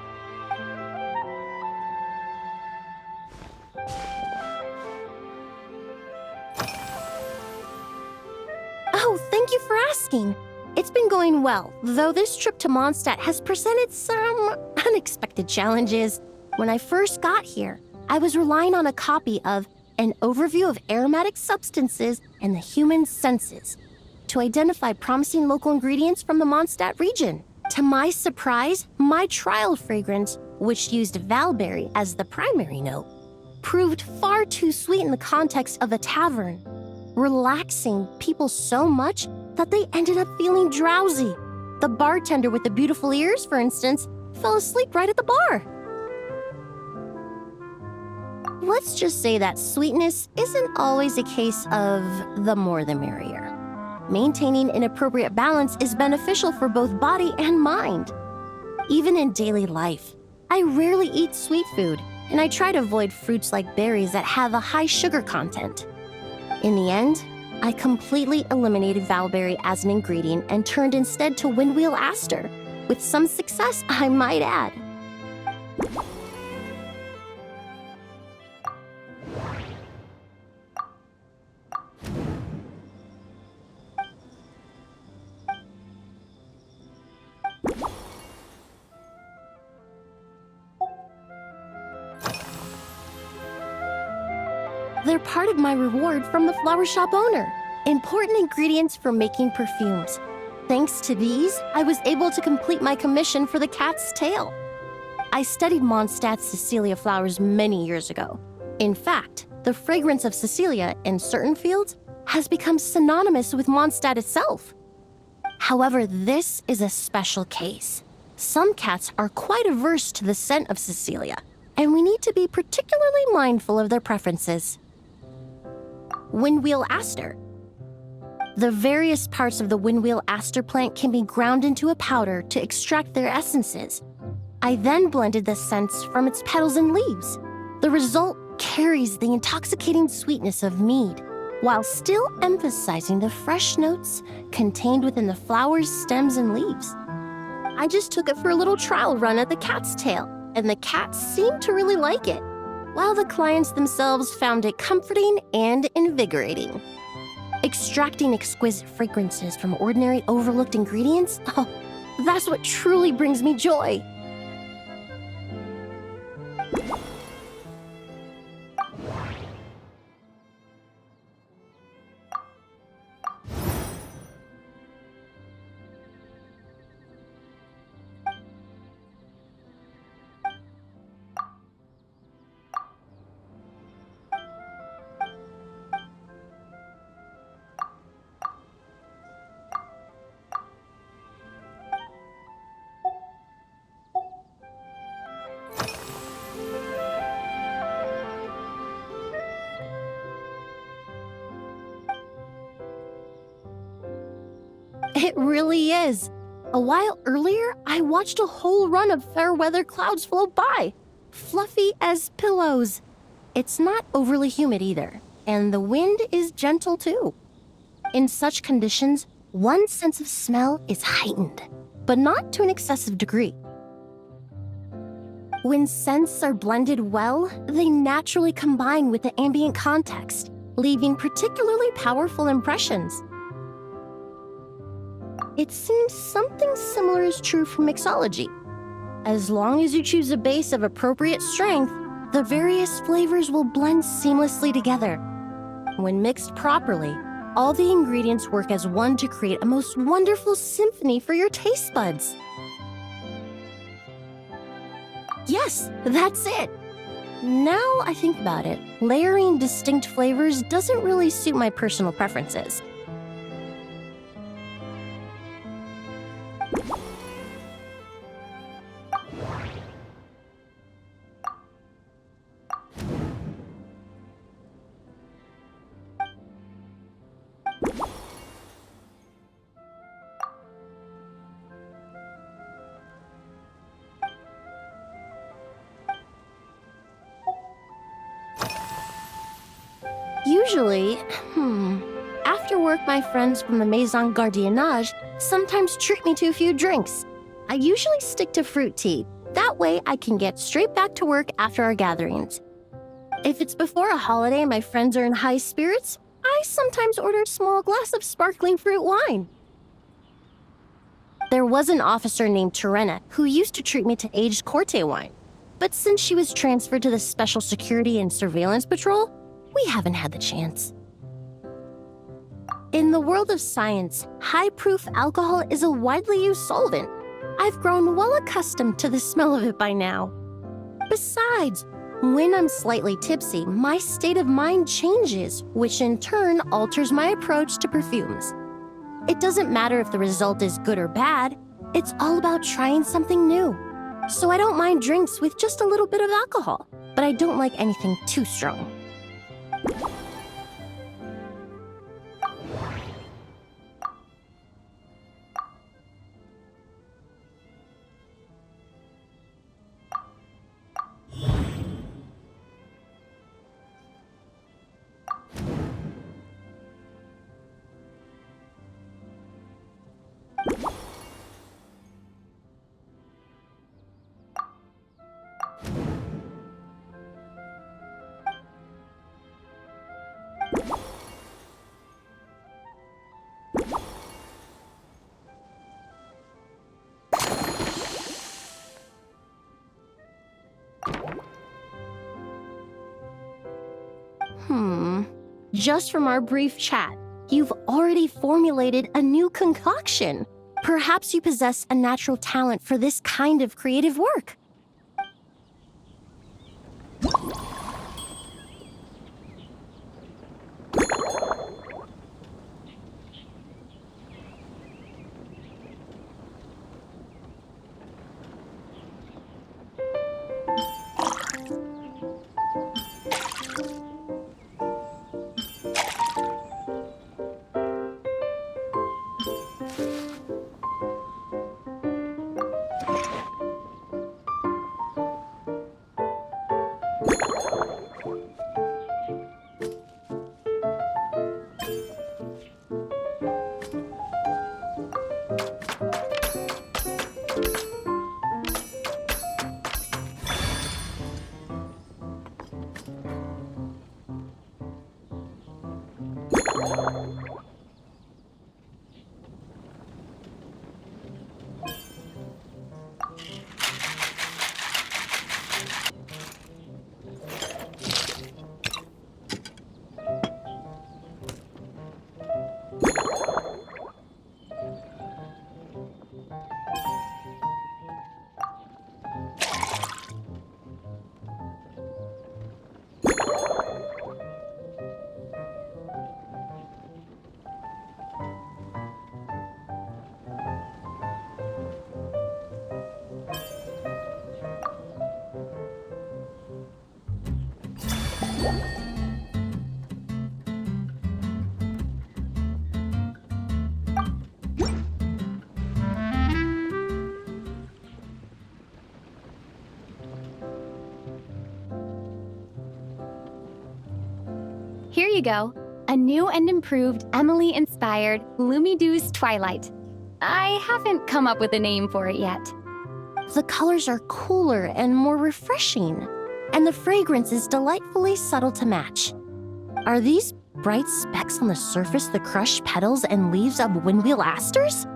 Oh, thank you for asking. It's been going well, though this trip to Mondstant has presented some unexpected challenges. When I first got here, I was relying on a copy of An Overview of Aromatic Substances and the Human Senses to identify promising local ingredients from the Mondstant region. To my surprise, my trial fragrance, which used valberry as the primary note, proved far too sweet in the context of a tavern, relaxing people so much that they ended up feeling drowsy. The bartender with the beautiful ears, for instance, fell asleep right at the bar. Let's just say that sweetness isn't always a case of the more the merrier. Maintaining an appropriate balance is beneficial for both body and mind. Even in daily life, I rarely eat sweet food, and I try to avoid fruits like berries that have a high sugar content. In the end, I completely eliminated valberry as an ingredient and turned instead to windwheel aster, with some success, I might add. They're part of my reward from the flower shop owner. Important ingredients for making perfumes. Thanks to these, I was able to complete my commission for the cat's tail. I studied Mondstadt's Cecilia flowers many years ago. In fact, the fragrance of Cecilia in certain fields has become synonymous with Mondstadt itself. However, this is a special case. Some cats are quite averse to the scent of Cecilia, and we need to be particularly mindful of their preferences. Windwheel aster. The various parts of the windwheel aster plant can be ground into a powder to extract their essences. I then blended the scents from its petals and leaves. The result carries the intoxicating sweetness of mead, while still emphasizing the fresh notes contained within the flower's stems and leaves. I just took it for a little trial run at the cat's tail, and the cats seemed to really like it, while the clients themselves found it comforting and invigorating. Extracting exquisite fragrances from ordinary overlooked ingredients, oh, that's what truly brings me joy. It really is. A while earlier, I watched a whole run of fair weather clouds float by, fluffy as pillows. It's not overly humid either, and the wind is gentle too. In such conditions, one's sense of smell is heightened, but not to an excessive degree. When scents are blended well, they naturally combine with the ambient context, leaving particularly powerful impressions. It seems something similar is true for mixology. As long as you choose a base of appropriate strength, the various flavors will blend seamlessly together. When mixed properly, all the ingredients work as one to create a most wonderful symphony for your taste buds. Yes, that's it. Now I think about it, layering distinct flavors doesn't really suit my personal preferences. Usually, after work, my friends from the Maison Gardiennage sometimes treat me to a few drinks. I usually stick to fruit tea. That way I can get straight back to work after our gatherings. If it's before a holiday and my friends are in high spirits, I sometimes order a small glass of sparkling fruit wine. There was an officer named Terena who used to treat me to aged Corte wine. But since she was transferred to the Special Security and Surveillance Patrol, we haven't had the chance. In the world of science, high-proof alcohol is a widely used solvent. I've grown well accustomed to the smell of it by now. Besides, when I'm slightly tipsy, my state of mind changes, which in turn alters my approach to perfumes. It doesn't matter if the result is good or bad, it's all about trying something new. So I don't mind drinks with just a little bit of alcohol, but I don't like anything too strong. Just from our brief chat, you've already formulated a new concoction. Perhaps you possess a natural talent for this kind of creative work. Here you go. A new and improved Emily-inspired Lumideuse Twilight. I haven't come up with a name for it yet. The colors are cooler and more refreshing, and the fragrance is delightfully subtle to match. Are these bright specks on the surface the crushed petals and leaves of windwheel asters?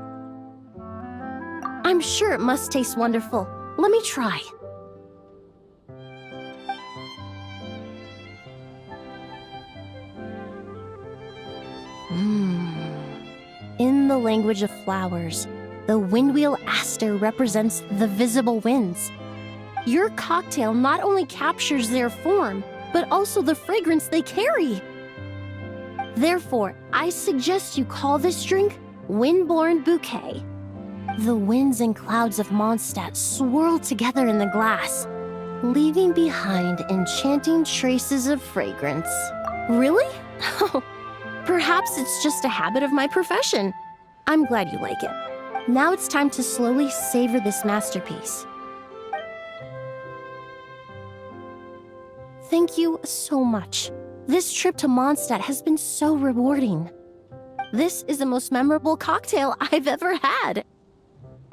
I'm sure it must taste wonderful. Let me try. In the language of flowers, the windwheel aster represents the visible winds. Your cocktail not only captures their form, but also the fragrance they carry. Therefore, I suggest you call this drink Windborne Bouquet. The winds and clouds of Mondstant swirl together in the glass, leaving behind enchanting traces of fragrance. Really? Perhaps it's just a habit of my profession. I'm glad you like it. Now it's time to slowly savor this masterpiece. Thank you so much. This trip to Mondstant has been so rewarding. This is the most memorable cocktail I've ever had.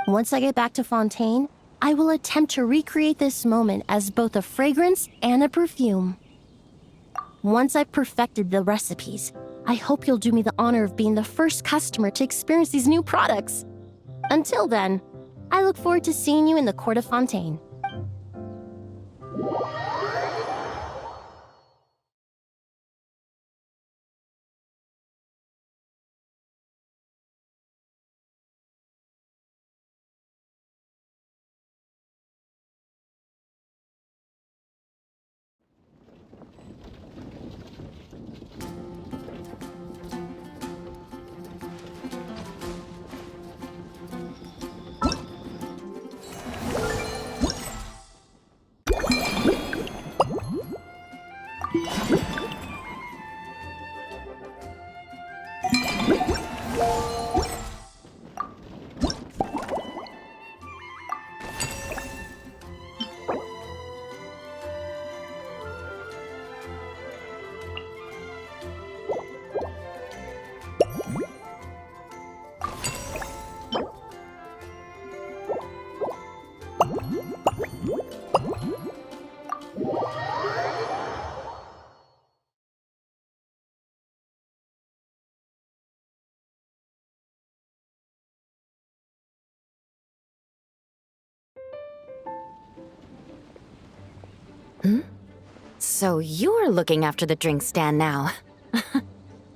Once I get back to Fontaine, I will attempt to recreate this moment as both a fragrance and a perfume. Once I've perfected the recipes, I hope you'll do me the honor of being the first customer to experience these new products. Until then, I look forward to seeing you in the Court of Fontaine. So you're looking after the drink stand now.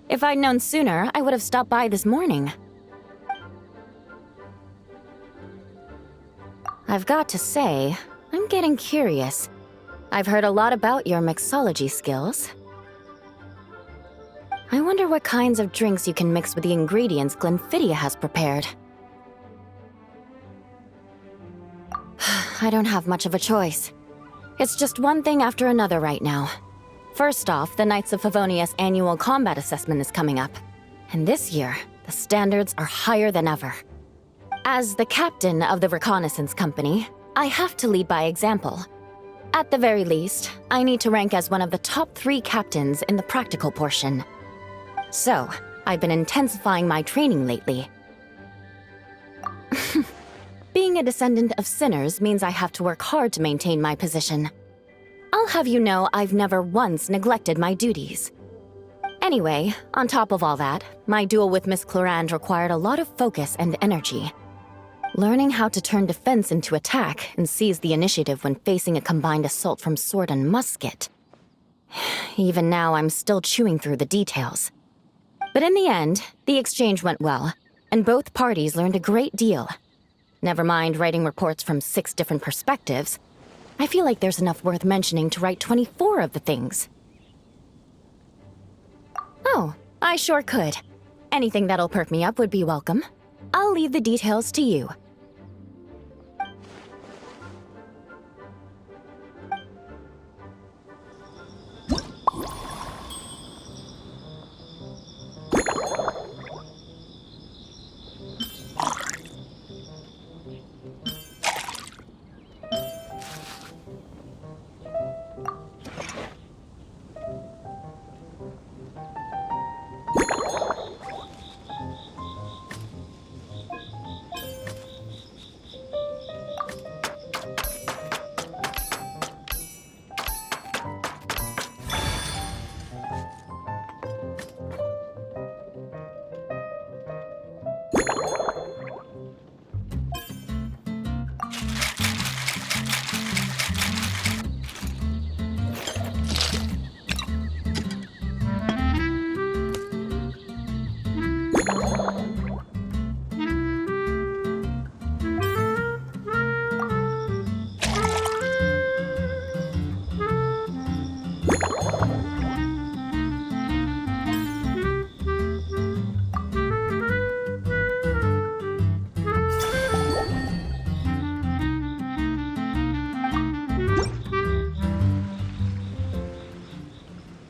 If I'd known sooner, I would have stopped by this morning. I've got to say, I'm getting curious. I've heard a lot about your mixology skills. I wonder what kinds of drinks you can mix with the ingredients Glenfiddich has prepared. I don't have much of a choice. It's just one thing after another right now. First off, the Knights of Favonius annual combat assessment is coming up. And this year, the standards are higher than ever. As the captain of the reconnaissance company, I have to lead by example. At the very least, I need to rank as one of the top 3 captains in the practical portion. So, I've been intensifying my training lately. Being a descendant of sinners means I have to work hard to maintain my position. I'll have you know I've never once neglected my duties. Anyway, on top of all that, my duel with Miss Clorand required a lot of focus and energy. Learning how to turn defense into attack and seize the initiative when facing a combined assault from sword and musket. Even now, I'm still chewing through the details. But in the end, the exchange went well, and both parties learned a great deal. Never mind writing reports from 6 different perspectives. I feel like there's enough worth mentioning to write 24 of the things. Oh, I sure could. Anything that'll perk me up would be welcome. I'll leave the details to you.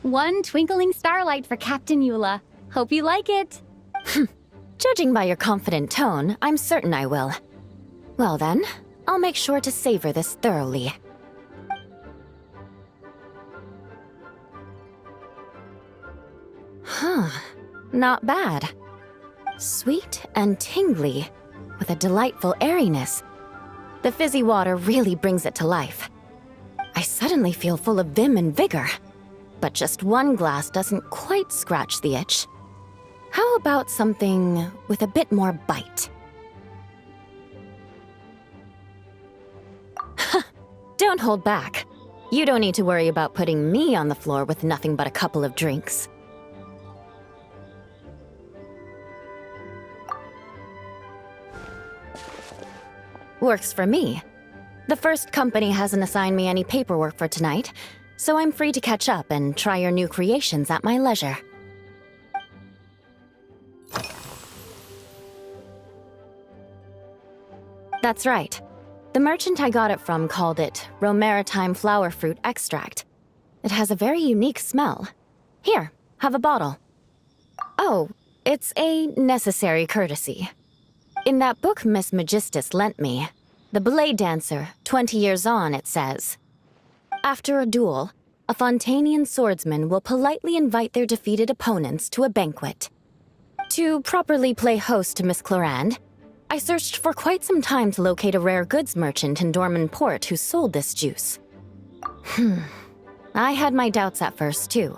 One twinkling starlight for Captain Eula. Hope you like it. Judging by your confident tone, I'm certain I will. Well then, I'll make sure to savor this thoroughly. Huh, not bad. Sweet and tingly, with a delightful airiness. The fizzy water really brings it to life. I suddenly feel full of vim and vigor. But just one glass doesn't quite scratch the itch. How about something with a bit more bite? Don't hold back. You don't need to worry about putting me on the floor with nothing but a couple of drinks. Works for me. The first company hasn't assigned me any paperwork for tonight, so I'm free to catch up and try your new creations at my leisure. That's right. The merchant I got it from called it Romaritime Flower Fruit Extract. It has a very unique smell. Here, have a bottle. Oh, it's a necessary courtesy. In that book Miss Magistus lent me, The Blade Dancer, 20 Years On, it says, after a duel, a Fontanian swordsman will politely invite their defeated opponents to a banquet. To properly play host to Miss Clorand, I searched for quite some time to locate a rare goods merchant in Dorman Port who sold this juice. I had my doubts at first, too.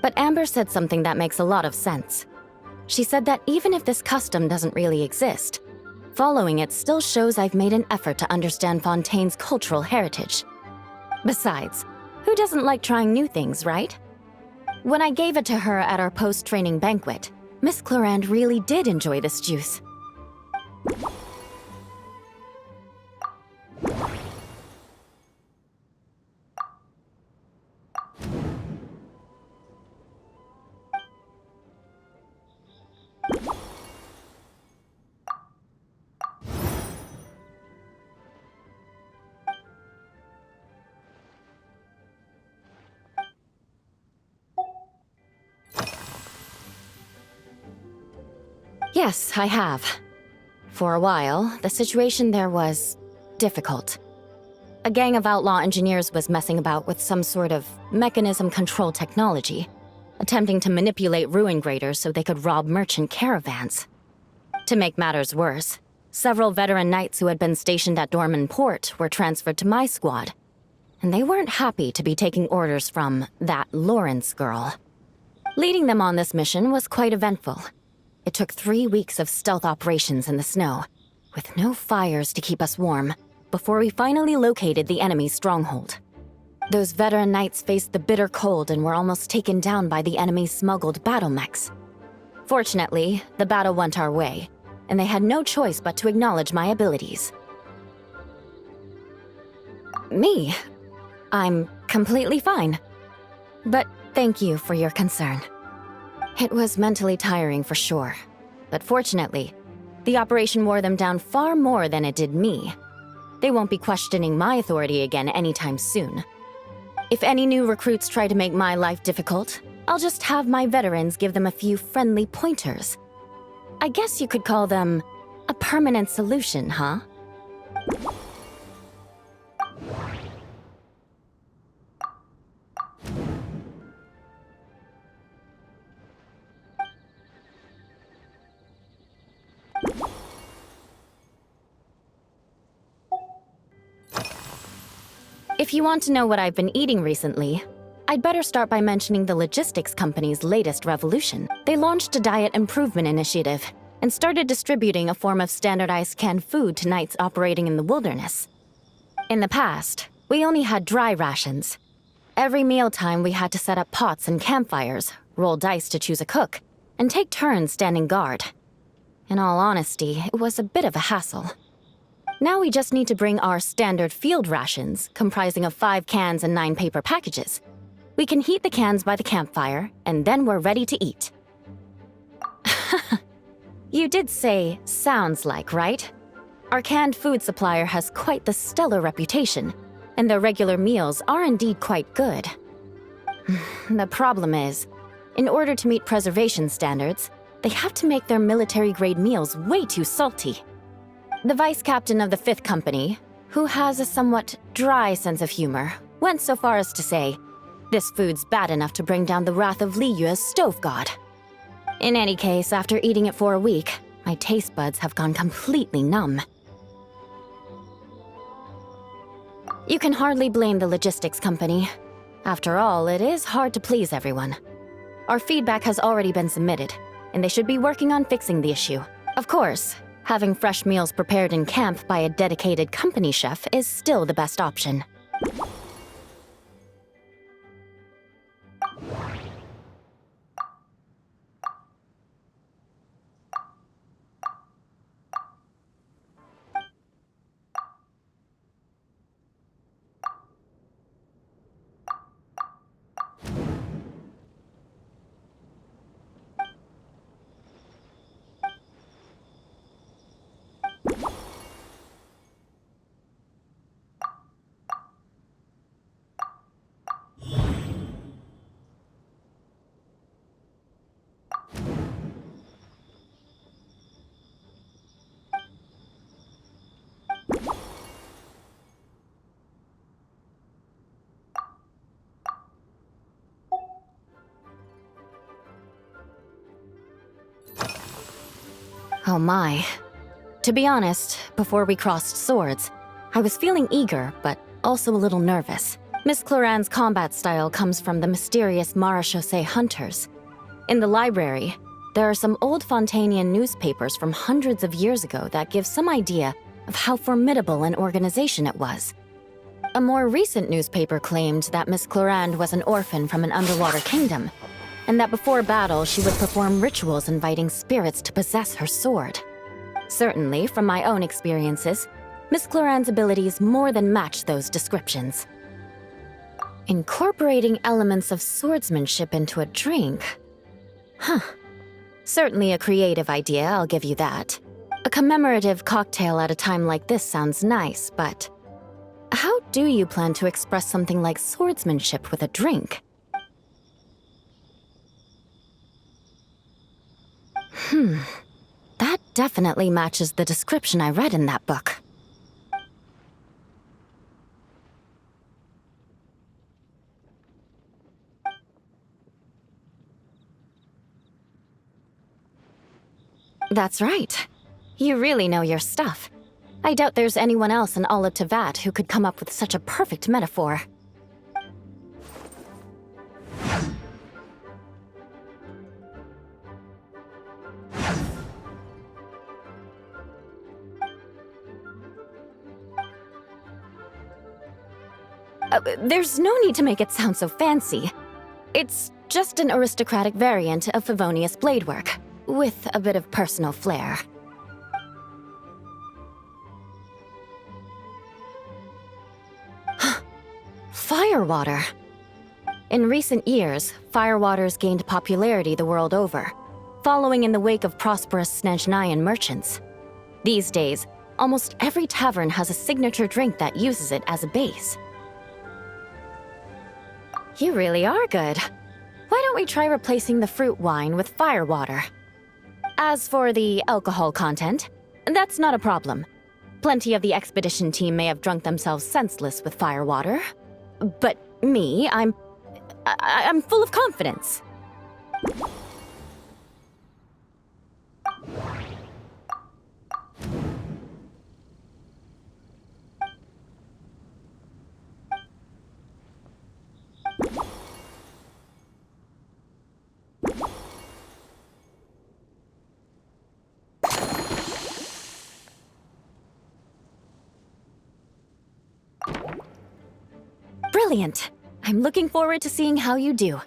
But Amber said something that makes a lot of sense. She said that even if this custom doesn't really exist, following it still shows I've made an effort to understand Fontaine's cultural heritage. Besides, who doesn't like trying new things, right? When I gave it to her at our post-training banquet, Miss Clorand really did enjoy this juice. Yes, I have. For a while, the situation there was difficult. A gang of outlaw engineers was messing about with some sort of mechanism control technology, attempting to manipulate ruin graders so they could rob merchant caravans. To make matters worse, several veteran knights who had been stationed at Dorman Port were transferred to my squad, and they weren't happy to be taking orders from that Lawrence girl. Leading them on this mission was quite eventful. It took 3 weeks of stealth operations in the snow, with no fires to keep us warm, before we finally located the enemy's stronghold. Those veteran knights faced the bitter cold and were almost taken down by the enemy's smuggled battle mechs. Fortunately, the battle went our way, and they had no choice but to acknowledge my abilities. Me? I'm completely fine. But thank you for your concern. It was mentally tiring for sure, but fortunately, the operation wore them down far more than it did me. They won't be questioning my authority again anytime soon. If any new recruits try to make my life difficult, I'll just have my veterans give them a few friendly pointers. I guess you could call them a permanent solution, huh? If you want to know what I've been eating recently, I'd better start by mentioning the logistics company's latest revolution. They launched a diet improvement initiative and started distributing a form of standardized canned food to knights operating in the wilderness. In the past, we only had dry rations. Every mealtime we had to set up pots and campfires, roll dice to choose a cook, and take turns standing guard. In all honesty, it was a bit of a hassle. Now we just need to bring our standard field rations, comprising of 5 cans and 9 paper packages. We can heat the cans by the campfire, and then we're ready to eat. You did say, sounds like, right? Our canned food supplier has quite the stellar reputation, and their regular meals are indeed quite good. The problem is, in order to meet preservation standards, they have to make their military-grade meals way too salty. The vice captain of the 5th Company, who has a somewhat dry sense of humor, went so far as to say, this food's bad enough to bring down the wrath of Li Yue's stove god. In any case, after eating it for a week, my taste buds have gone completely numb. You can hardly blame the logistics company. After all, it is hard to please everyone. Our feedback has already been submitted, and they should be working on fixing the issue. Of course, having fresh meals prepared in camp by a dedicated company chef is still the best option. Oh my. To be honest, before we crossed swords, I was feeling eager, but also a little nervous. Miss Cloran's combat style comes from the mysterious Marechaussee hunters. In the library, there are some old Fontanian newspapers from hundreds of years ago that give some idea of how formidable an organization it was. A more recent newspaper claimed that Miss Cloran was an orphan from an underwater kingdom, and that before battle she would perform rituals inviting spirits to possess her sword. Certainly, from my own experiences, Miss Cloran's abilities more than match those descriptions. Incorporating elements of swordsmanship into a drink? Huh. Certainly a creative idea, I'll give you that. A commemorative cocktail at a time like this sounds nice, but how do you plan to express something like swordsmanship with a drink? definitely matches the description I read in that book. That's right. You really know your stuff. I doubt there's anyone else in all of Tevat who could come up with such a perfect metaphor. There's no need to make it sound so fancy. It's just an aristocratic variant of Favonius bladework, with a bit of personal flair. Firewater. In recent years, firewaters gained popularity the world over, following in the wake of prosperous Snezhnayan merchants. These days, almost every tavern has a signature drink that uses it as a base. You really are good. Why don't we try replacing the fruit wine with firewater? As for the alcohol content, that's not a problem. Plenty of the expedition team may have drunk themselves senseless with firewater. But me, I'm full of confidence. Brilliant! I'm looking forward to seeing how you do.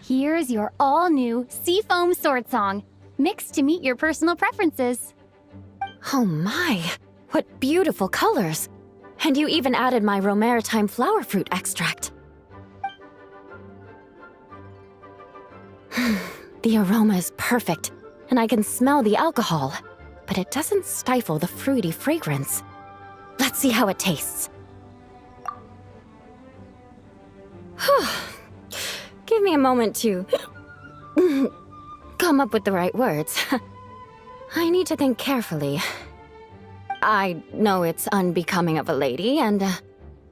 Here's your all-new Seafoam Sword Song, mixed to meet your personal preferences. Oh my, what beautiful colors! And you even added my Romaritime flower fruit extract. The aroma is perfect, and I can smell the alcohol, but it doesn't stifle the fruity fragrance. Let's see how it tastes. Give me a moment to come up with the right words. I need to think carefully. I know it's unbecoming of a lady, and a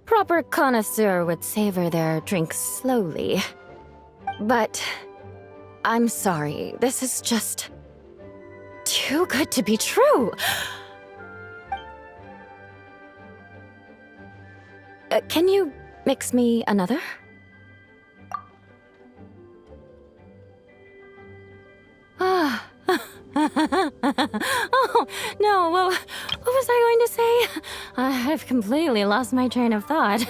proper connoisseur would savor their drinks slowly. But I'm sorry, this is just too good to be true. Can you mix me another? Oh, no, what was I going to say? I've completely lost my train of thought.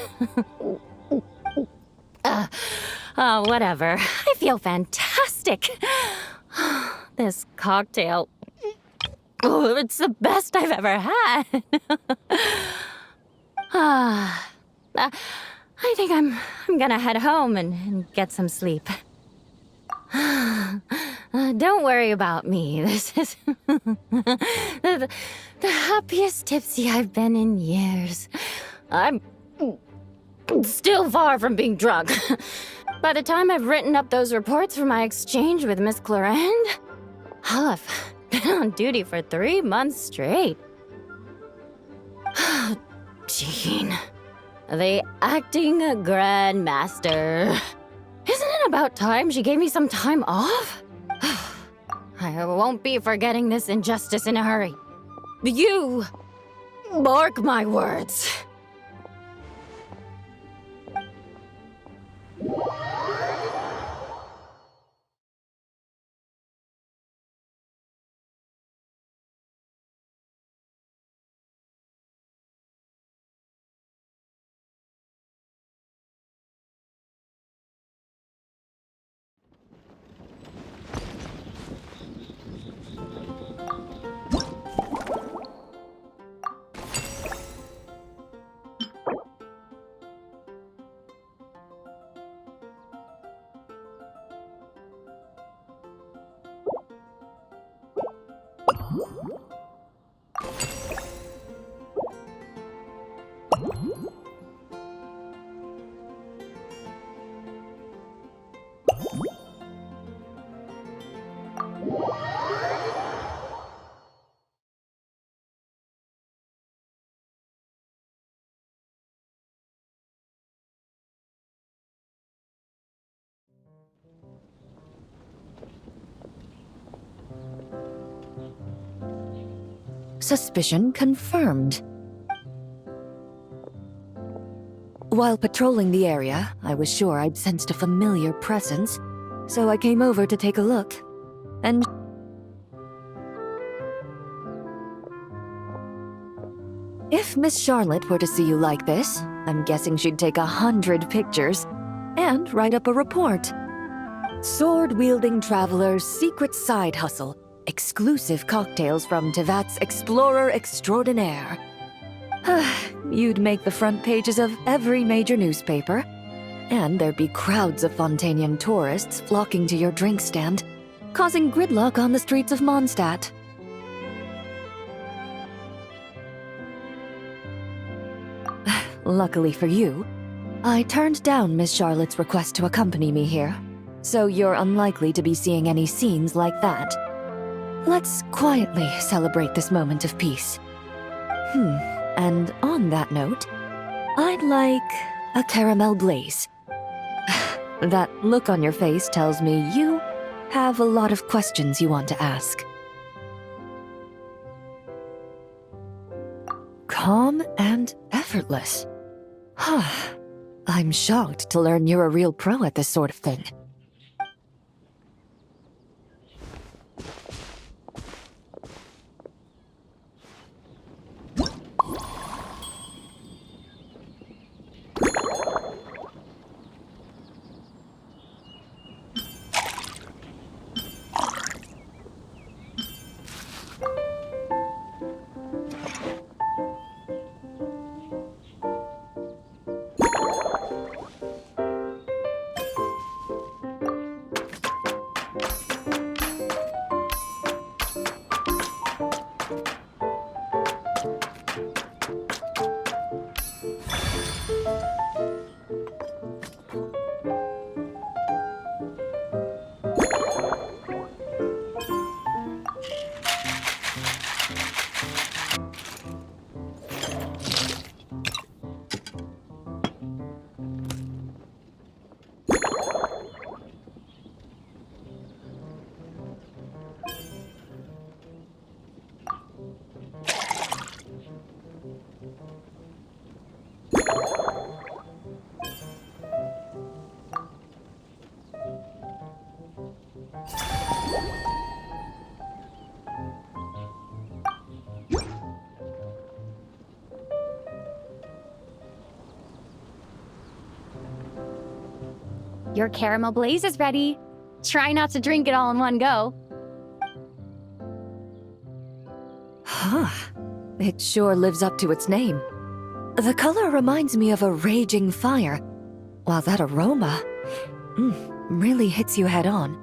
Whatever. I feel fantastic. This cocktail... Oh, it's the best I've ever had. I think I'm gonna head home and get some sleep. Don't worry about me. This is the happiest tipsy I've been in years. I'm still far from being drunk. By the time I've written up those reports for my exchange with Miss Clarend, I'll have been on duty for 3 months straight. Jean, the acting grandmaster. Isn't it about time she gave me some time off? I won't be forgetting this injustice in a hurry. You mark my words. Suspicion confirmed. While patrolling the area, I was sure I'd sensed a familiar presence, so I came over to take a look. And if Miss Charlotte were to see you like this, I'm guessing she'd take 100 pictures and write up a report. Sword-wielding traveler's secret side hustle. Exclusive cocktails from Tevat's Explorer Extraordinaire. You'd make the front pages of every major newspaper, and there'd be crowds of Fontanian tourists flocking to your drink stand, causing gridlock on the streets of Mondstant. Luckily for you, I turned down Miss Charlotte's request to accompany me here, so you're unlikely to be seeing any scenes like that. Let's quietly celebrate this moment of peace. And on that note, I'd like a caramel glaze. That look on your face tells me you have a lot of questions you want to ask. Calm and effortless. I'm shocked to learn you're a real pro at this sort of thing. Your caramel blaze is ready. Try not to drink it all in one go. It sure lives up to its name. The color reminds me of a raging fire, while that aroma really hits you head on.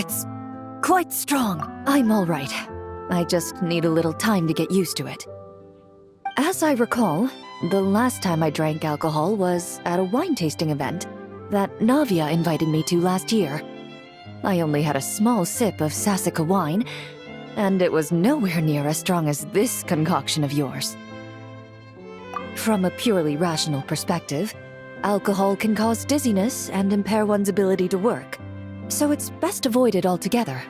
It's quite strong. I'm all right. I just need a little time to get used to it. As I recall, the last time I drank alcohol was at a wine tasting event that Navia invited me to last year. I only had a small sip of Sassica wine, and it was nowhere near as strong as this concoction of yours. From a purely rational perspective, alcohol can cause dizziness and impair one's ability to work, so it's best avoided altogether.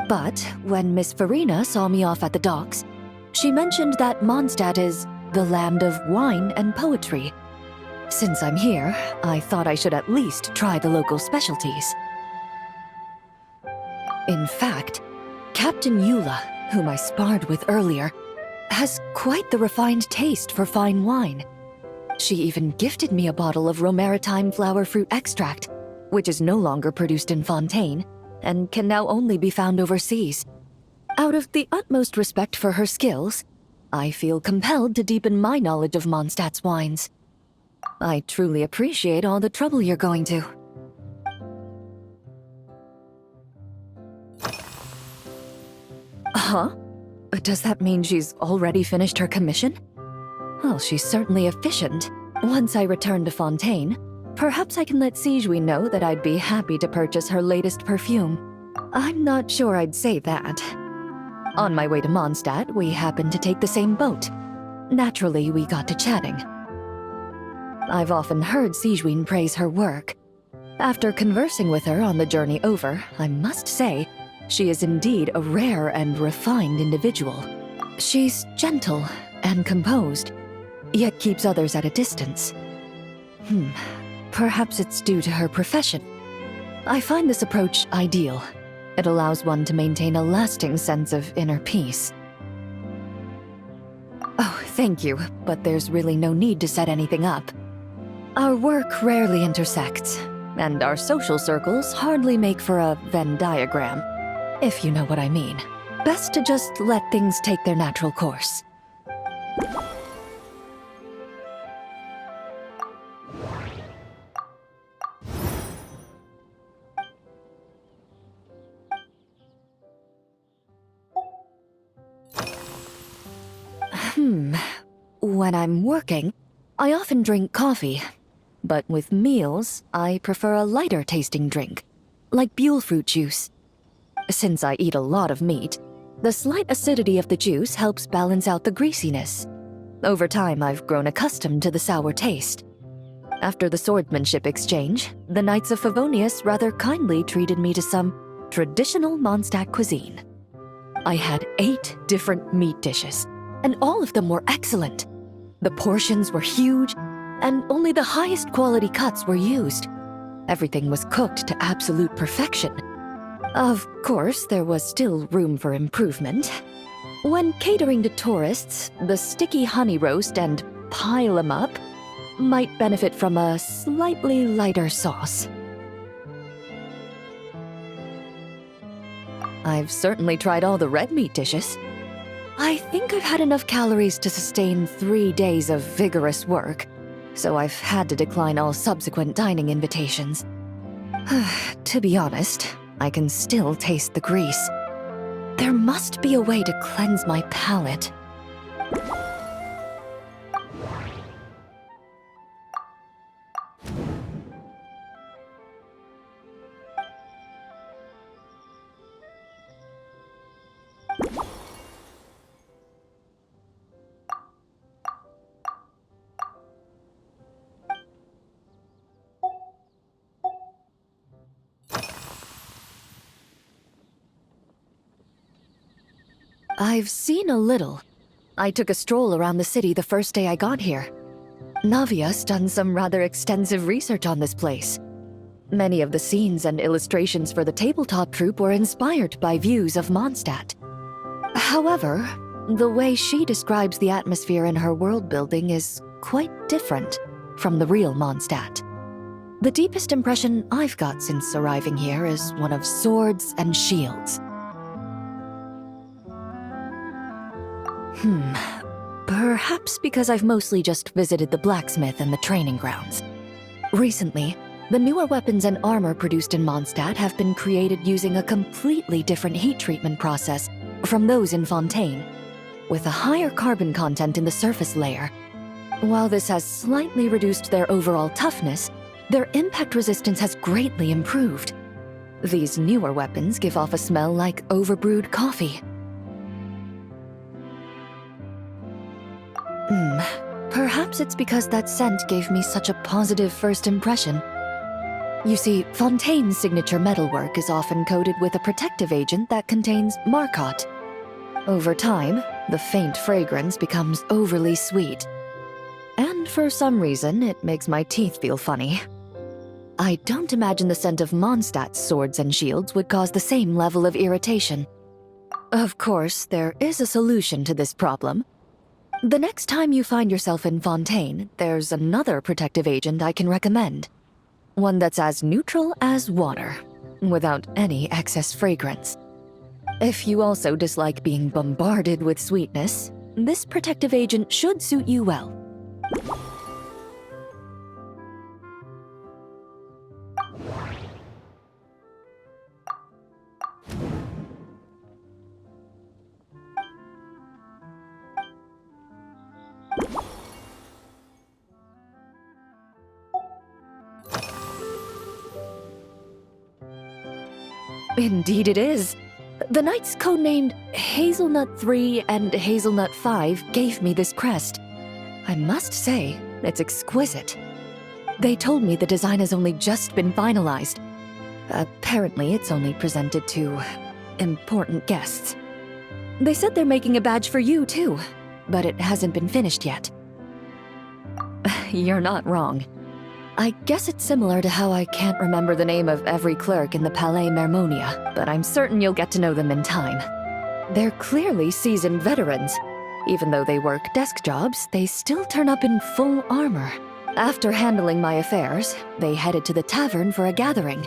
But when Miss Farina saw me off at the docks, she mentioned that Mondstant is the land of wine and poetry. Since I'm here, I thought I should at least try the local specialties. In fact, Captain Eula, whom I sparred with earlier, has quite the refined taste for fine wine. She even gifted me a bottle of Romaritime flower fruit extract, which is no longer produced in Fontaine, and can now only be found overseas. Out of the utmost respect for her skills, I feel compelled to deepen my knowledge of Mondstadt's wines. I truly appreciate all the trouble you're going to. Huh? Does that mean she's already finished her commission? Well, she's certainly efficient. Once I return to Fontaine, perhaps I can let Sigewin know that I'd be happy to purchase her latest perfume. I'm not sure I'd say that. On my way to Mondstadt, we happened to take the same boat. Naturally, we got to chatting. I've often heard Sigewin praise her work. After conversing with her on the journey over, I must say, she is indeed a rare and refined individual. She's gentle and composed, yet keeps others at a distance. Perhaps it's due to her profession. I find this approach ideal. It allows one to maintain a lasting sense of inner peace. Oh, thank you, but there's really no need to set anything up. Our work rarely intersects, and our social circles hardly make for a Venn diagram, if you know what I mean. Best to just let things take their natural course. When I'm working, I often drink coffee. But with meals, I prefer a lighter tasting drink, like Buell fruit juice. Since I eat a lot of meat, the slight acidity of the juice helps balance out the greasiness. Over time, I've grown accustomed to the sour taste. After the swordsmanship exchange, the Knights of Favonius rather kindly treated me to some traditional Mondstadt cuisine. I had 8 different meat dishes, and all of them were excellent. The portions were huge, and only the highest quality cuts were used. Everything was cooked to absolute perfection. Of course, there was still room for improvement. When catering to tourists, the sticky honey roast and pile 'em up might benefit from a slightly lighter sauce. I've certainly tried all the red meat dishes. I think I've had enough calories to sustain 3 days of vigorous work, so I've had to decline all subsequent dining invitations. To be honest, I can still taste the grease. There must be a way to cleanse my palate. I've seen a little. I took a stroll around the city the first day I got here. Navia's done some rather extensive research on this place. Many of the scenes and illustrations for the tabletop troupe were inspired by views of Mondstadt. However, the way she describes the atmosphere in her world building is quite different from the real Mondstadt. The deepest impression I've got since arriving here is one of swords and shields. Perhaps because I've mostly just visited the blacksmith and the training grounds. Recently, The newer weapons and armor produced in Mondstant have been created using a completely different heat treatment process from those in Fontaine, with a higher carbon content in the surface layer. While this has slightly reduced their overall toughness, their impact resistance has greatly improved. These newer weapons give off a smell like overbrewed coffee. Perhaps it's because that scent gave me such a positive first impression. You see, Fontaine's signature metalwork is often coated with a protective agent that contains Marcotte. Over time, the faint fragrance becomes overly sweet. And for some reason, it makes my teeth feel funny. I don't imagine the scent of Mondstadt's swords and shields would cause the same level of irritation. Of course, there is a solution to this problem. The next time you find yourself in Fontaine, there's another protective agent I can recommend. One that's as neutral as water, without any excess fragrance. If you also dislike being bombarded with sweetness, this protective agent should suit you well. Indeed it is. The knights codenamed Hazelnut 3 and Hazelnut 5 gave me this crest. I must say, it's exquisite. They told me the design has only just been finalized. Apparently, it's only presented to important guests. They said they're making a badge for you, too, but it hasn't been finished yet. You're not wrong. I guess it's similar to how I can't remember the name of every clerk in the Palais Mermonia, but I'm certain you'll get to know them in time. They're clearly seasoned veterans. Even though they work desk jobs, they still turn up in full armor. After handling my affairs, they headed to the tavern for a gathering,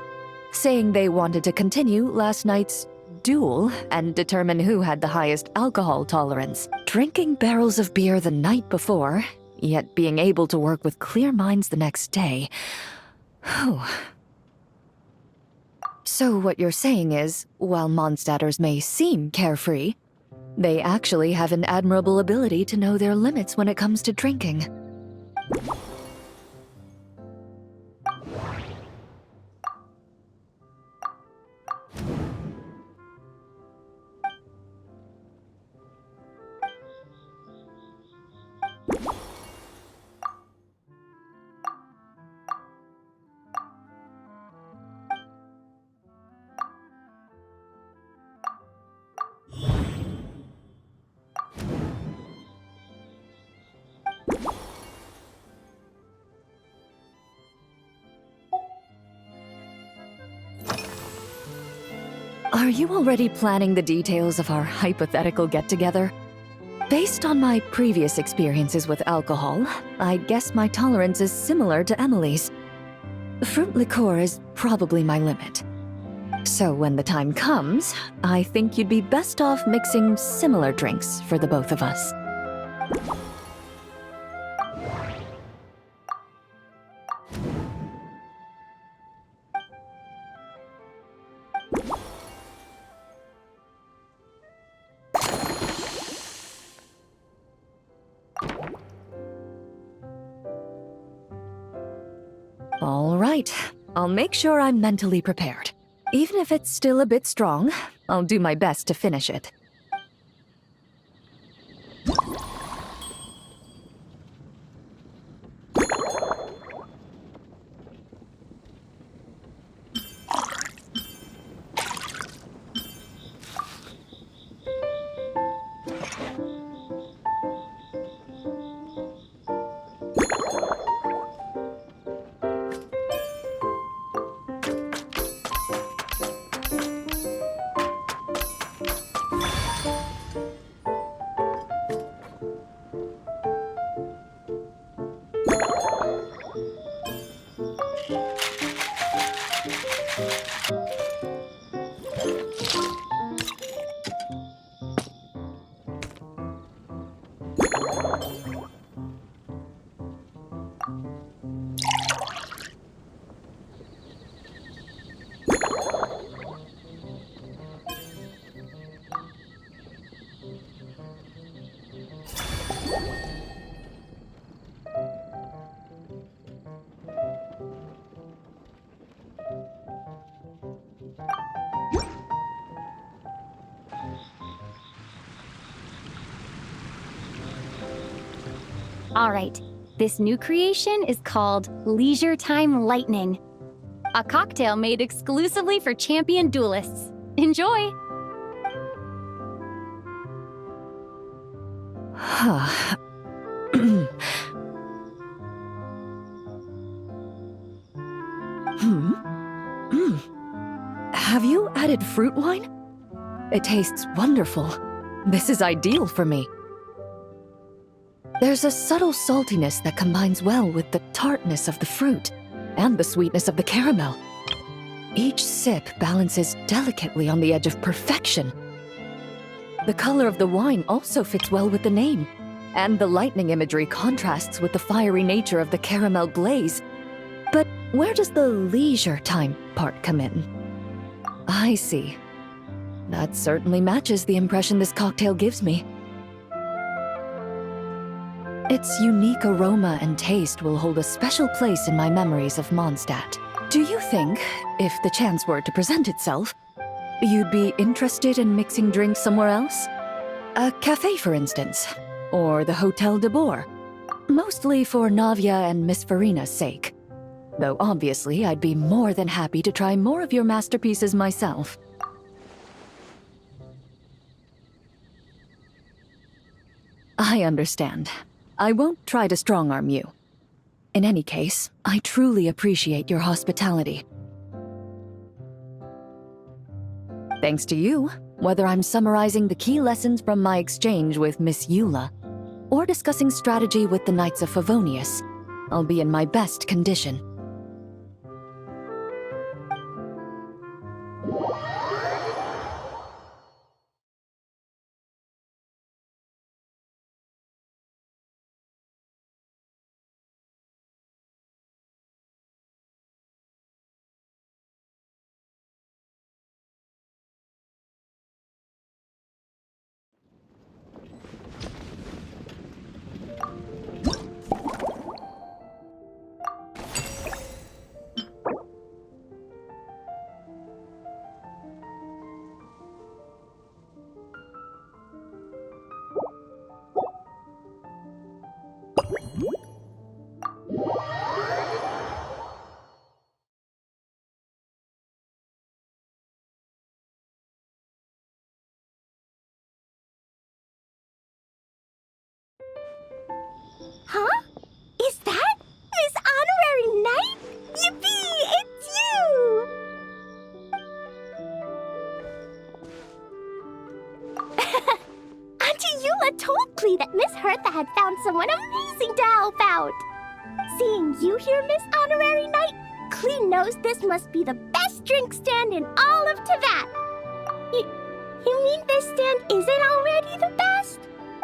saying they wanted to continue last night's duel and determine who had the highest alcohol tolerance. Drinking barrels of beer the night before, yet being able to work with clear minds the next day. Whew. So what you're saying is, while Mondstatters may seem carefree, they actually have an admirable ability to know their limits when it comes to drinking. Are you already planning the details of our hypothetical get-together? Based on my previous experiences with alcohol, I guess my tolerance is similar to Emily's. Fruit liqueur is probably my limit. So when the time comes, I think you'd be best off mixing similar drinks for the both of us. All right, I'll make sure I'm mentally prepared. Even if it's still a bit strong, I'll do my best to finish it. All right, this new creation is called Leisure Time Lightning, a cocktail made exclusively for champion duelists. Enjoy! Have you added fruit wine? It tastes wonderful. This is ideal for me. There's a subtle saltiness that combines well with the tartness of the fruit and the sweetness of the caramel. Each sip balances delicately on the edge of perfection. The color of the wine also fits well with the name, and the lightning imagery contrasts with the fiery nature of the caramel glaze. But where does the leisure time part come in? I see. That certainly matches the impression this cocktail gives me. Its unique aroma and taste will hold a special place in my memories of Mondstant. Do you think, if the chance were to present itself, you'd be interested in mixing drinks somewhere else? A cafe, for instance, or the Hotel de Boer. Mostly for Navia and Miss Farina's sake. Though obviously I'd be more than happy to try more of your masterpieces myself. I understand. I won't try to strong-arm you. In any case, I truly appreciate your hospitality. Thanks to you, whether I'm summarizing the key lessons from my exchange with Miss Eula, or discussing strategy with the Knights of Favonius, I'll be in my best condition. Huh? Is that Miss Honorary Knight? Yippee! It's you! Auntie Eula told Klee that Miss Hertha had found someone amazing to help out. Seeing you here, Miss Honorary Knight, Klee knows this must be the best drink stand in all of Teyvat. You mean this stand isn't already the best?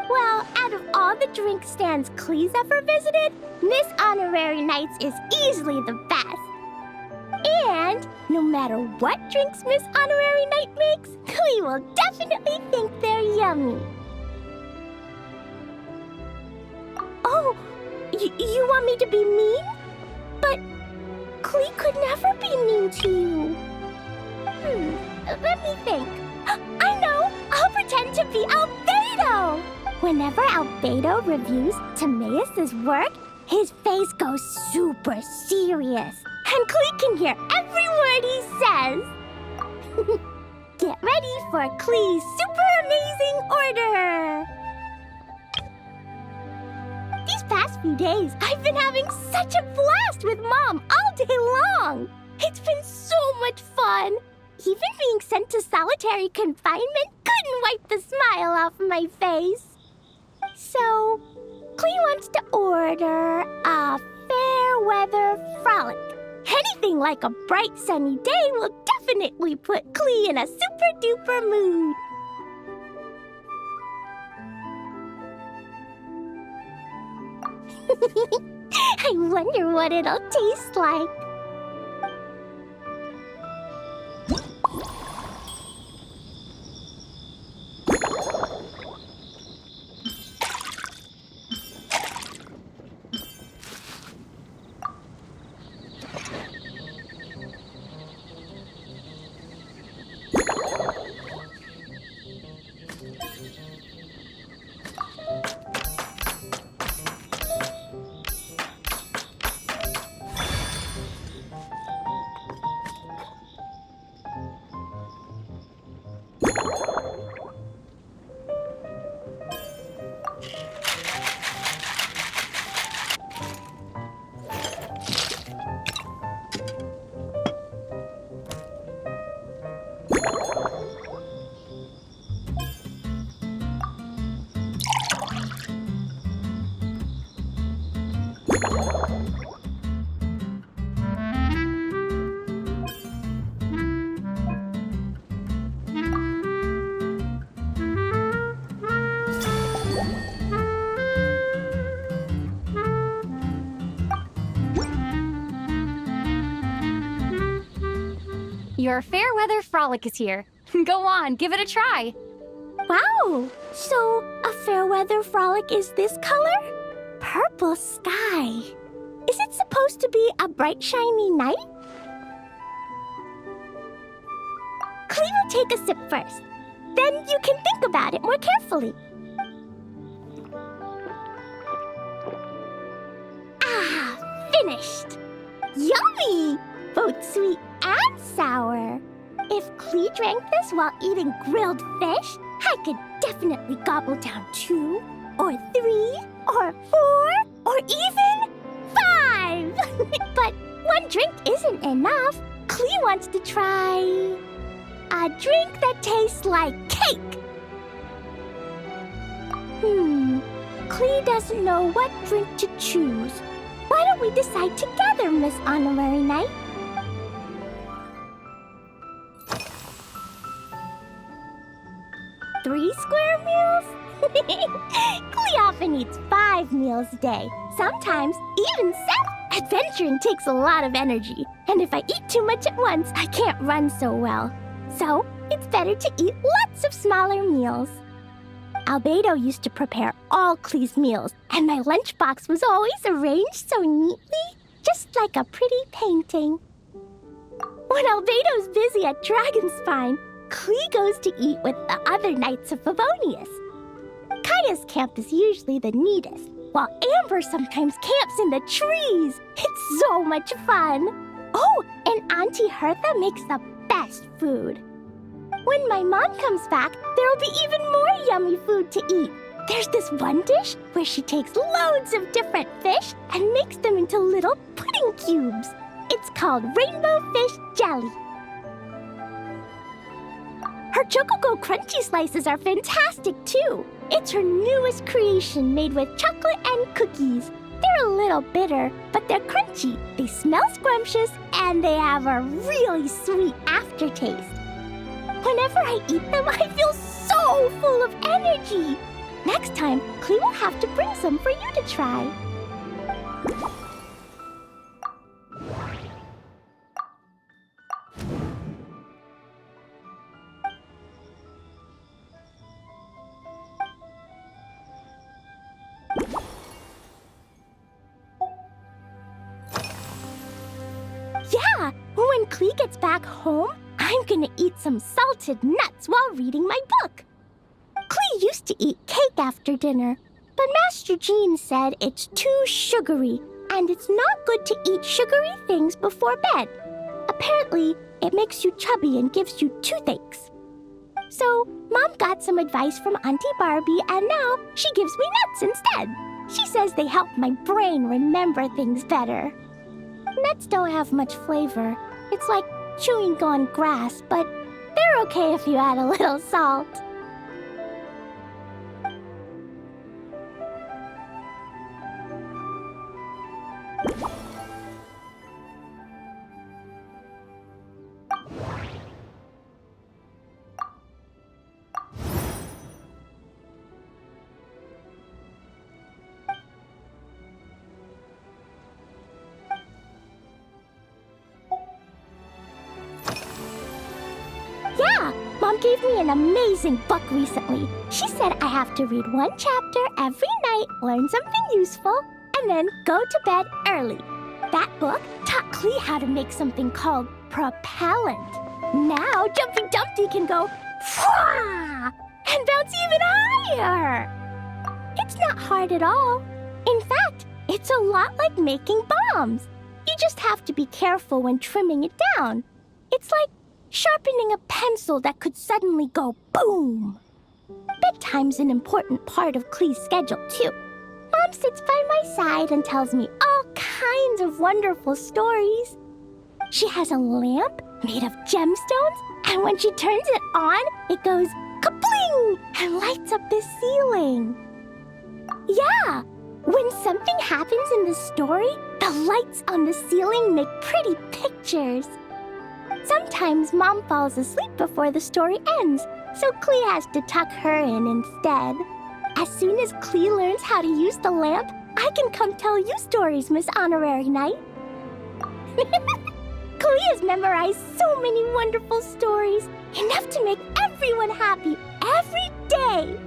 Well, out of all the drink stands Klee's ever visited, Miss Honorary Knight's is easily the best. And no matter what drinks Miss Honorary Knight makes, Klee will definitely think they're yummy. Oh, you want me to be mean? But Klee could never be mean to you. Let me think. I know! I'll pretend to be Albedo! Whenever Albedo reviews Timaeus' work, his face goes super serious, and Klee can hear every word he says. Get ready for Klee's super amazing order! These past few days, I've been having such a blast with Mom all day long! It's been so much fun! Even being sent to solitary confinement couldn't wipe the smile off my face. So, Klee wants to order a fair weather frolic. Anything like a bright sunny day will definitely put Klee in a super duper mood. I wonder what it'll taste like. Your fair weather frolic is here. Go on, give it a try. Wow! So, a fair weather frolic is this color? Purple sky. Is it supposed to be a bright, shiny night? Cleve will take a sip first. Then you can think about it more carefully. Ah, finished! Yummy! Both sweet and sour. If Cleve drank this while eating grilled fish, I could definitely gobble down 2, or 3, or 4, or even 5! But one drink isn't enough. Cleve wants to try a drink that tastes like cake. Cleve doesn't know what drink to choose. Why don't we decide together, Miss Honorary Knight? Three square meals? Cleve often eats 5 meals a day. Sometimes even 7. Adventuring takes a lot of energy, and if I eat too much at once, I can't run so well. So, it's better to eat lots of smaller meals. Albedo used to prepare all Cleve's meals, and my lunchbox was always arranged so neatly, just like a pretty painting. When Albedo's busy at Dragonspine, Cleve goes to eat with the other Knights of Favonius. Kaya's camp is usually the neatest, while Amber sometimes camps in the trees. It's so much fun. Oh, and Auntie Hertha makes the best food. When my mom comes back, there'll be even more yummy food to eat. There's this one dish where she takes loads of different fish and makes them into little pudding cubes. It's called Rainbow Fish Jelly. Her Chococo Crunchy Slices are fantastic, too. It's her newest creation made with chocolate and cookies. They're a little bitter, but they're crunchy. They smell scrumptious, and they have a really sweet aftertaste. Whenever I eat them, I feel so full of energy. Next time, Cleve will have to bring some for you to try. Yeah, when Cleve gets back home, I'm gonna eat some salted nuts while reading my book. Cleve used to eat cake after dinner, but Master Jean said it's too sugary, and it's not good to eat sugary things before bed. Apparently, it makes you chubby and gives you toothaches. So, Mom got some advice from Auntie Barbie, and now she gives me nuts instead. She says they help my brain remember things better. Nuts don't have much flavor. It's like chewing gone grass, but they're okay if you add a little salt. Yeah, Mom gave me an amazing book recently. She said I have to read 1 chapter every night, learn something useful, and then go to bed early. That book taught Cleve how to make something called propellant. Now Jumpy Dumpty can go Fwah! And bounce even higher. It's not hard at all. In fact, it's a lot like making bombs. You just have to be careful when trimming it down. It's like sharpening a pencil that could suddenly go boom. Bedtime's an important part of Cleve's schedule, too. Mom sits by my side and tells me all kinds of wonderful stories. She has a lamp made of gemstones, and when she turns it on, it goes kabling and lights up the ceiling. Yeah, When something happens in the story, the lights on the ceiling make pretty pictures. Sometimes Mom falls asleep before the story ends, so Clea has to tuck her in instead. As soon as Clea learns how to use the lamp, I can come tell you stories, Miss Honorary Knight. Clea's memorized so many wonderful stories, enough to make everyone happy every day.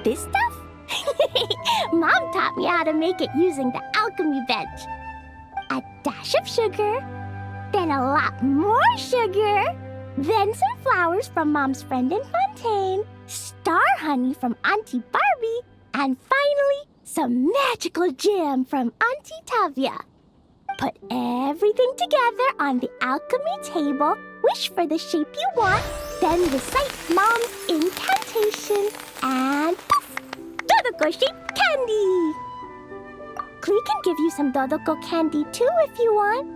This stuff? Mom taught me how to make it using the alchemy bench. A dash of sugar, then a lot more sugar, then some flowers from Mom's friend in Fontaine, star honey from Auntie Barbie, and finally, some magical jam from Auntie Tavia. Put everything together on the alchemy table, wish for the shape you want, then recite Mom's incantation, and poof! Dodoko-shaped candy! Clea can give you some Dodoko candy too if you want.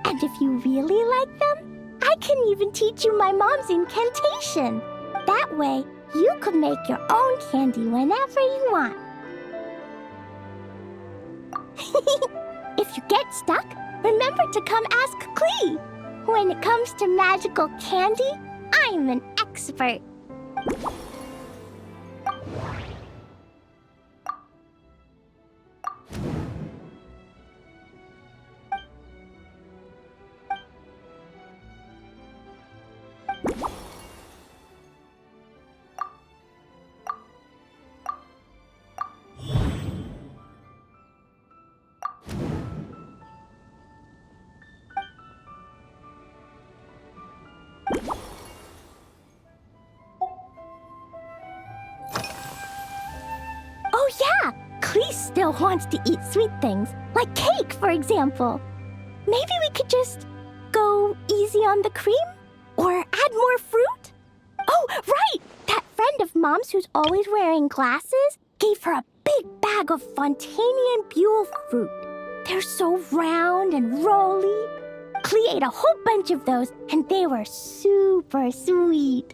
And if you really like them, I can even teach you my mom's incantation. That way, you can make your own candy whenever you want. If you get stuck, remember to come ask Clea. When it comes to magical candy, I'm an expert. Oh yeah! Clea still wants to eat sweet things, like cake, for example. Maybe we could just go easy on the cream? Or add more fruit? Oh, right! That friend of Mom's who's always wearing glasses gave her a big bag of Fontanian Buell fruit. They're so round and rolly. Clea ate a whole bunch of those, and they were super sweet.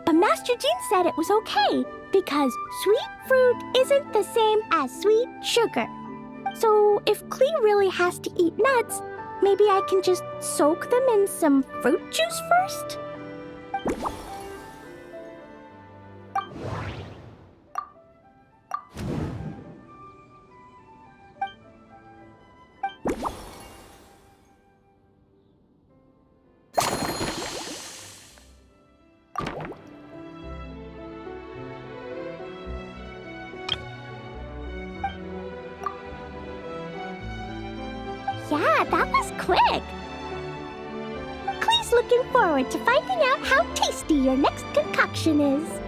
But Master Jean said it was okay, because sweet fruit isn't the same as sweet sugar. So if Clea really has to eat nuts, maybe I can just soak them in some fruit juice first? Yeah, that was quick. Clea's looking forward to finding out how tasty your next concoction is.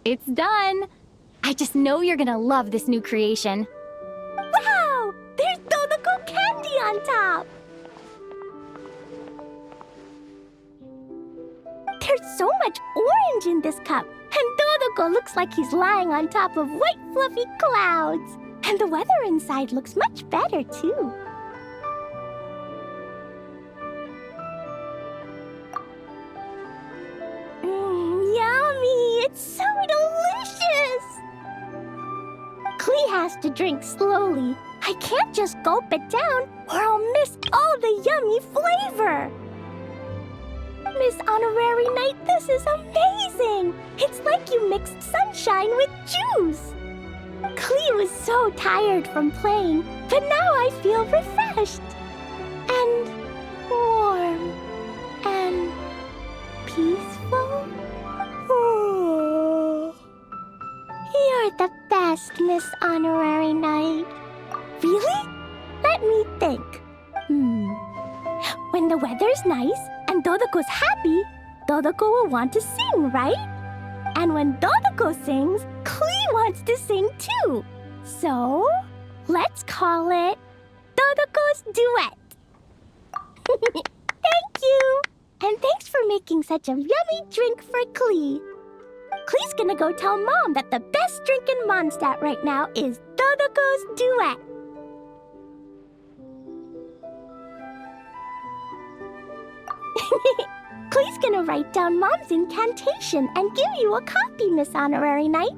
It's done. I just know you're gonna love this new creation. Wow! There's Dodoko candy on top! There's so much orange in this cup, and Dodoko looks like he's lying on top of white fluffy clouds. And the weather inside looks much better, too. Yummy! It's so delicious! Klee has to drink slowly. I can't just gulp it down, or I'll miss all the yummy flavor. Miss Honorary Knight, this is amazing! It's like you mixed sunshine with juice! Klee was so tired from playing, but now I feel refreshed. And warm. And peaceful. Oh. You're the best, Miss Honorary Knight. Really? Let me think. When the weather's nice and Dodoko's happy, Dodoko will want to sing, right? And when Dodoko sings, Klee wants to sing too. So, let's call it Dodoko's Duet. Thank you! And thanks for making such a yummy drink for Klee. Klee's gonna go tell Mom that the best drink in Mondstant right now is Dodoko's Duet. Klee's gonna write down Mom's incantation and give you a copy, Miss Honorary Knight.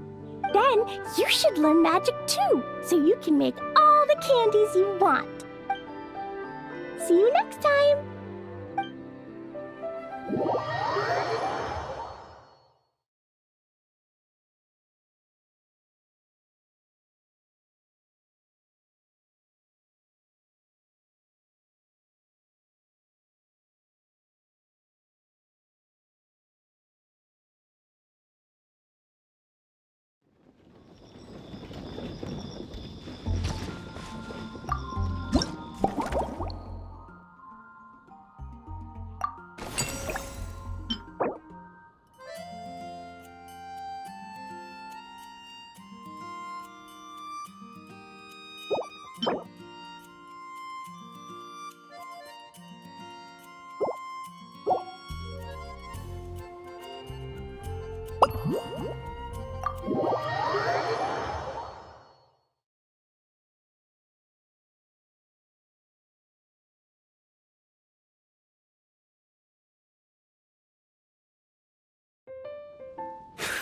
Then you should learn magic too, so you can make all the candies you want. See you next time!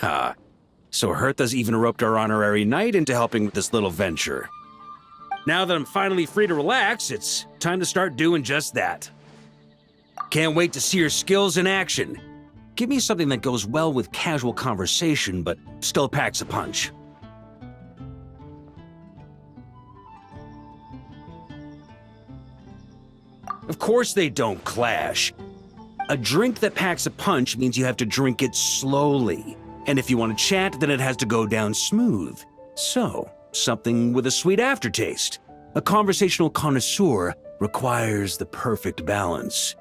Ha! So Hertha's even roped our honorary knight into helping with this little venture. Now that I'm finally free to relax, it's time to start doing just that. Can't wait to see your skills in action. Give me something that goes well with casual conversation, but still packs a punch. Of course they don't clash. A drink that packs a punch means you have to drink it slowly. And if you want to chat, then it has to go down smooth. So, something with a sweet aftertaste. A conversational connoisseur requires the perfect balance.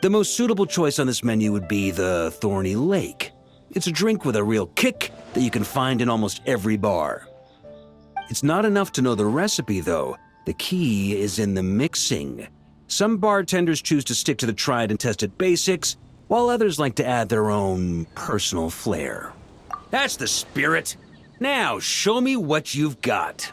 The most suitable choice on this menu would be the Thorny Lake. It's a drink with a real kick that you can find in almost every bar. It's not enough to know the recipe, though. The key is in the mixing. Some bartenders choose to stick to the tried and tested basics, while others like to add their own personal flair. That's the spirit. Now, show me what you've got.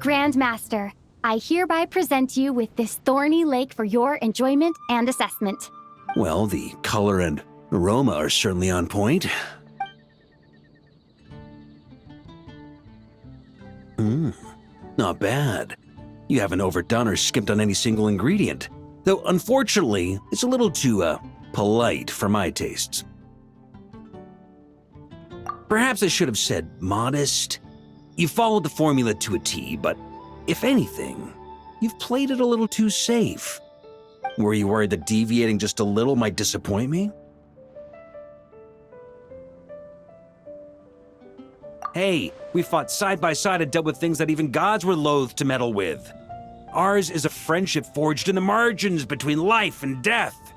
Grand Master, I hereby present you with this thorny lake for your enjoyment and assessment. Well, the color and aroma are certainly on point. Not bad. You haven't overdone or skimped on any single ingredient. Though, unfortunately, it's a little too, polite for my tastes. Perhaps I should have said modest. You followed the formula to a T, but if anything, you've played it a little too safe. Were you worried that deviating just a little might disappoint me? Hey, we fought side by side and dealt with things that even gods were loath to meddle with. Ours is a friendship forged in the margins between life and death.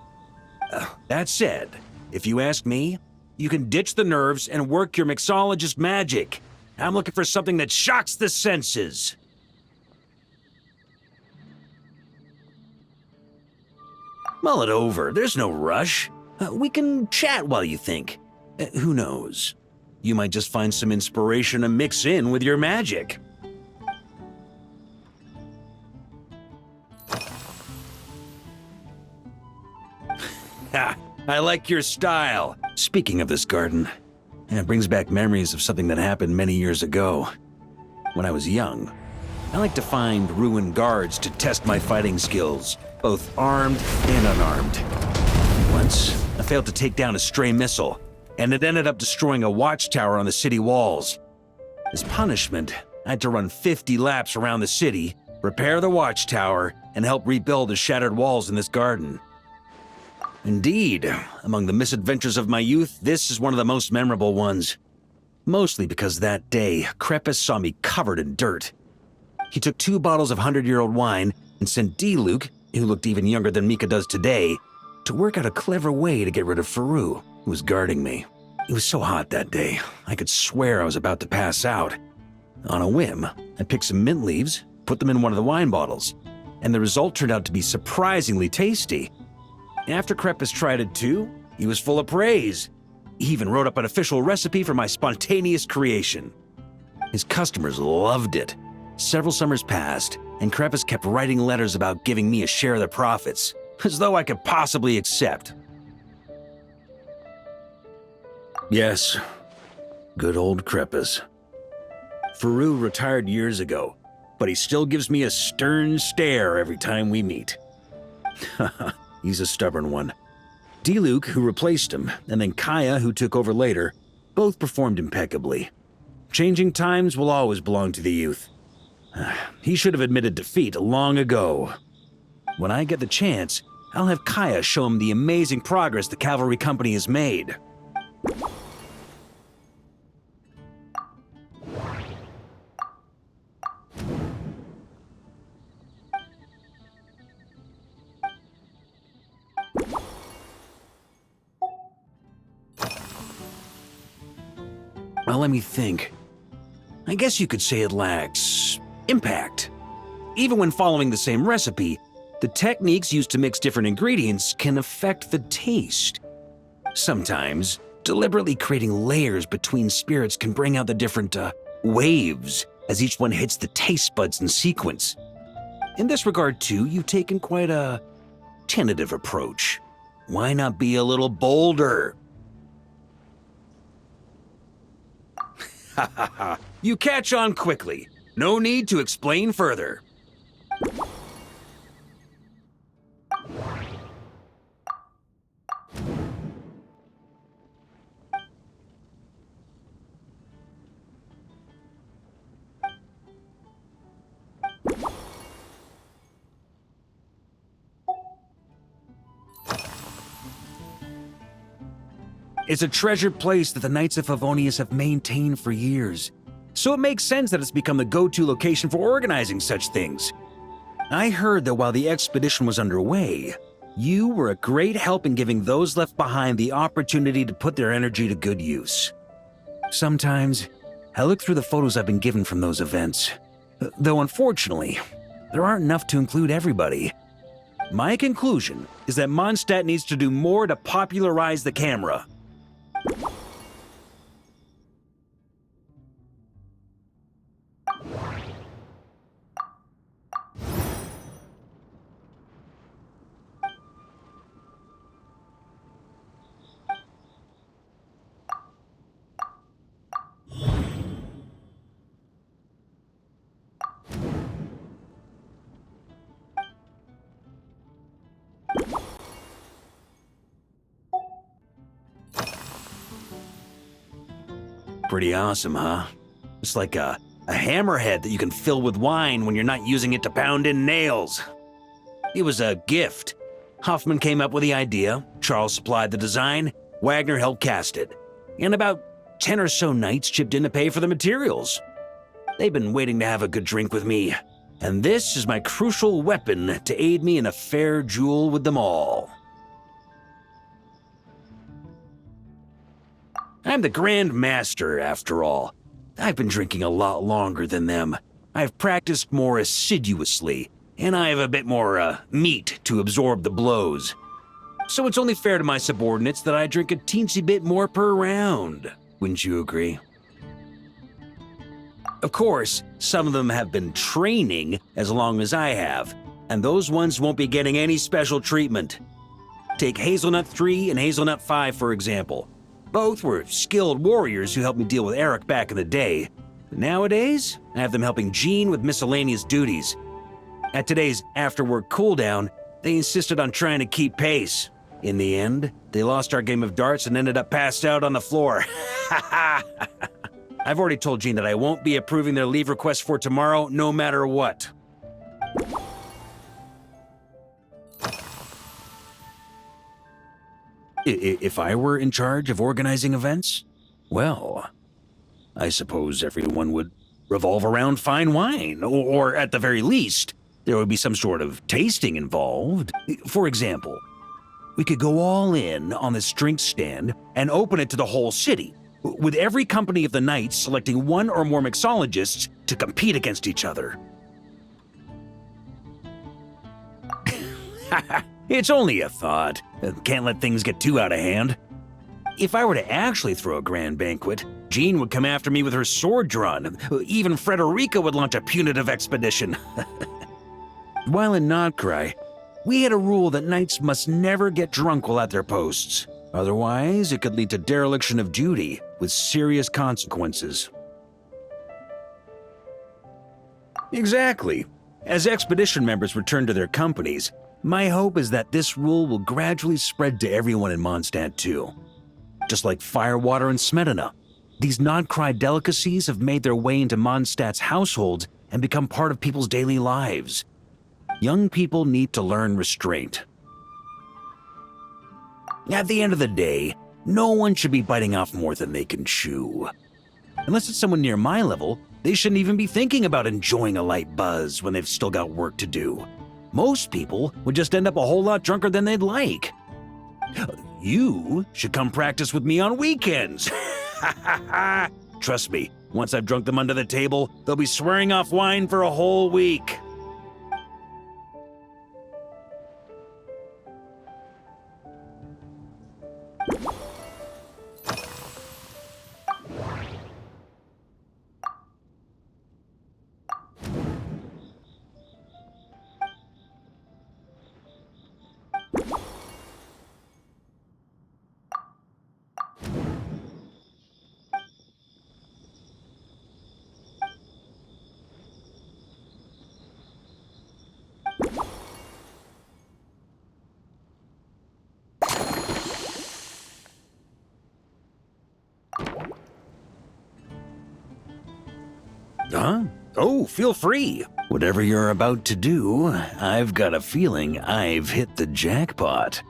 That said, if you ask me, you can ditch the nerves and work your mixologist magic. I'm looking for something that shocks the senses. Mull it over, there's no rush. We can chat while you think. Who knows? You might just find some inspiration to mix in with your magic. Ha! I like your style. Speaking of this garden, it brings back memories of something that happened many years ago. When I was young, I liked to find ruined guards to test my fighting skills, both armed and unarmed. Once, I failed to take down a stray missile, and it ended up destroying a watchtower on the city walls. As punishment, I had to run 50 laps around the city, repair the watchtower, and help rebuild the shattered walls in this garden. Indeed, among the misadventures of my youth, this is one of the most memorable ones. Mostly because that day, Crepus saw me covered in dirt. He took 2 bottles of 100-year-old wine and sent D-Luke, who looked even younger than Mika does today, to work out a clever way to get rid of Faru, who was guarding me. It was so hot that day, I could swear I was about to pass out. On a whim, I picked some mint leaves, put them in one of the wine bottles, and the result turned out to be surprisingly tasty. After Crepus tried it too, he was full of praise. He even wrote up an official recipe for my spontaneous creation. His customers loved it. Several summers passed, and Crepus kept writing letters about giving me a share of the profits, as though I could possibly accept. Yes, good old Crepus. Faru retired years ago, but he still gives me a stern stare every time we meet. He's a stubborn one. D-Luke, who replaced him, and then Kaya, who took over later, both performed impeccably. Changing times will always belong to the youth. He should have admitted defeat long ago. When I get the chance, I'll have Kaya show him the amazing progress the cavalry company has made. Well, let me think. I guess you could say it lacks impact. Even when following the same recipe, the techniques used to mix different ingredients can affect the taste. Sometimes, deliberately creating layers between spirits can bring out the different waves as each one hits the taste buds in sequence. In this regard, too, you've taken quite a tentative approach. Why not be a little bolder? Ha ha ha. You catch on quickly. No need to explain further. It's a treasured place that the Knights of Favonius have maintained for years, so it makes sense that it's become the go-to location for organizing such things. I heard that while the expedition was underway, you were a great help in giving those left behind the opportunity to put their energy to good use. Sometimes, I look through the photos I've been given from those events, though unfortunately, there aren't enough to include everybody. My conclusion is that Mondstant needs to do more to popularize the camera. Pretty awesome, huh? It's like a hammerhead that you can fill with wine when you're not using it to pound in nails. It was a gift. Hoffman came up with the idea, Charles supplied the design, Wagner helped cast it, and about 10 or so knights chipped in to pay for the materials. They've been waiting to have a good drink with me, and this is my crucial weapon to aid me in a fair duel with them all. I'm the Grand Master, after all. I've been drinking a lot longer than them. I've practiced more assiduously, and I have a bit more, meat to absorb the blows. So it's only fair to my subordinates that I drink a teensy bit more per round. Wouldn't you agree? Of course, some of them have been training as long as I have, and those ones won't be getting any special treatment. Take Hazelnut 3 and Hazelnut 5, for example. Both were skilled warriors who helped me deal with Eric back in the day. Nowadays, I have them helping Jean with miscellaneous duties. At today's after-work cooldown, they insisted on trying to keep pace. In the end, they lost our game of darts and ended up passed out on the floor. I've already told Jean that I won't be approving their leave request for tomorrow, no matter what. If I were in charge of organizing events, well, I suppose everyone would revolve around fine wine, or at the very least, there would be some sort of tasting involved. For example, we could go all in on this drink stand and open it to the whole city, with every company of the Knights selecting one or more mixologists to compete against each other. It's only a thought. Can't let things get too out of hand. If I were to actually throw a grand banquet, Jean would come after me with her sword drawn. Even Frederica would launch a punitive expedition. While in Nodcry, we had a rule that knights must never get drunk while at their posts. Otherwise, it could lead to dereliction of duty with serious consequences. Exactly. As expedition members return to their companies, my hope is that this rule will gradually spread to everyone in Mondstant too. Just like firewater and Smedina, these Nodcry delicacies have made their way into Mondstadt's households and become part of people's daily lives. Young people need to learn restraint. At the end of the day, no one should be biting off more than they can chew. Unless it's someone near my level, they shouldn't even be thinking about enjoying a light buzz when they've still got work to do. Most people would just end up a whole lot drunker than they'd like. You should come practice with me on weekends. Trust me, once I've drunk them under the table, they'll be swearing off wine for a whole week. Huh? Oh, feel free. Whatever you're about to do, I've got a feeling I've hit the jackpot.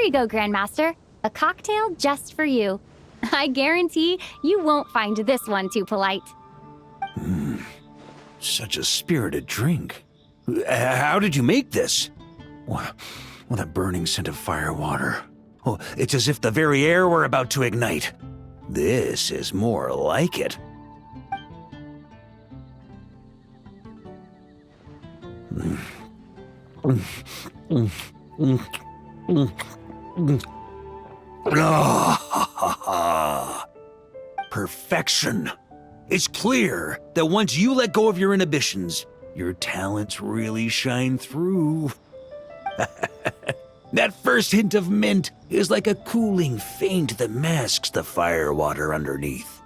you go, Grandmaster. A cocktail just for you. I guarantee you won't find this one too polite. Such a spirited drink. How did you make this? What a burning scent of firewater. Oh, it's as if the very air were about to ignite. This is more like it. Perfection. It's clear that once you let go of your inhibitions, your talents really shine through. That first hint of mint is like a cooling feint that masks the firewater underneath.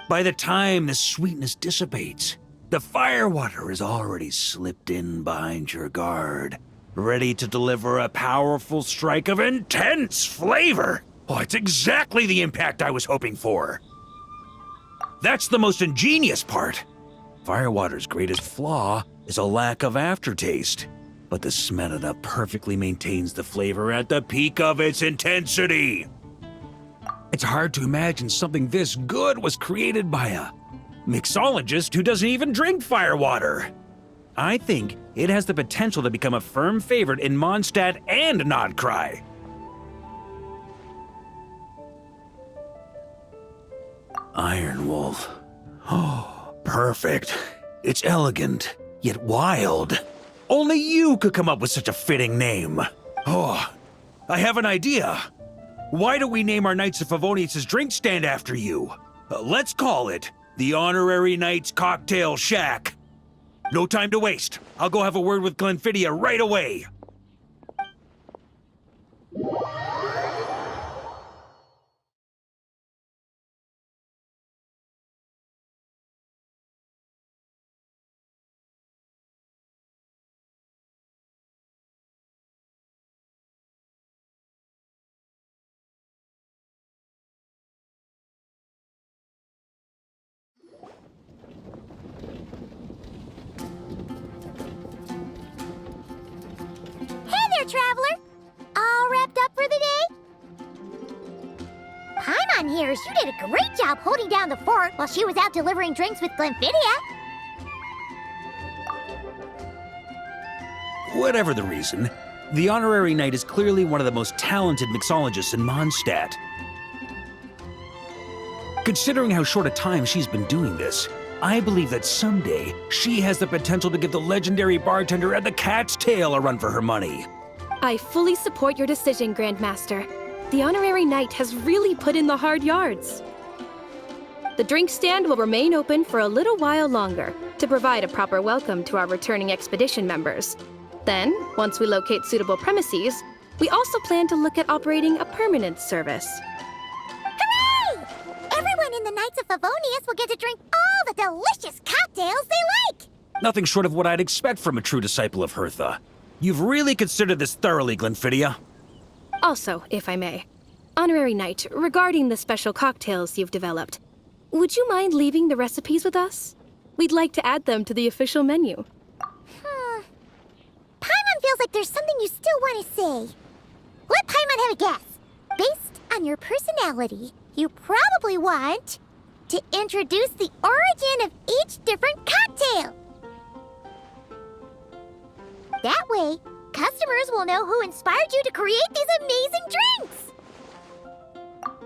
By the time the sweetness dissipates, the firewater is already slipped in behind your guard, ready to deliver a powerful strike of intense flavor. Oh, it's exactly the impact I was hoping for. That's the most ingenious part. Firewater's greatest flaw is a lack of aftertaste, but the Smetana perfectly maintains the flavor at the peak of its intensity. It's hard to imagine something this good was created by a mixologist who doesn't even drink firewater. I think it has the potential to become a firm favorite in Mondstant and Nodcry. Iron Wolf. Oh, perfect. It's elegant, yet wild. Only you could come up with such a fitting name. Oh, I have an idea. Why don't we name our Knights of Favonius' drink stand after you? Let's call it the Honorary Knights Cocktail Shack. No time to waste. I'll go have a word with Glenfidia right away. Hey there, Traveler! All wrapped up for the day? Paimon hears you did a great job holding down the fort while she was out delivering drinks with Glenfidia. Whatever the reason, the Honorary Knight is clearly one of the most talented mixologists in Mondstadt. Considering how short a time she's been doing this, I believe that someday she has the potential to give the legendary bartender at the Cat's Tail a run for her money. I fully support your decision, Grandmaster. The Honorary Knight has really put in the hard yards. The drink stand will remain open for a little while longer to provide a proper welcome to our returning expedition members. Then, once we locate suitable premises, we also plan to look at operating a permanent service. Hooray! Everyone in the Knights of Favonius will get to drink all the delicious cocktails they like! Nothing short of what I'd expect from a true disciple of Hertha. You've really considered this thoroughly, Glenfidia. Also, if I may, Honorary Knight, regarding the special cocktails you've developed, would you mind leaving the recipes with us? We'd like to add them to the official menu. Paimon feels like there's something you still want to say. Let Paimon have a guess. Based on your personality, you probably want to introduce the origin of each different cocktail. That way, customers will know who inspired you to create these amazing drinks.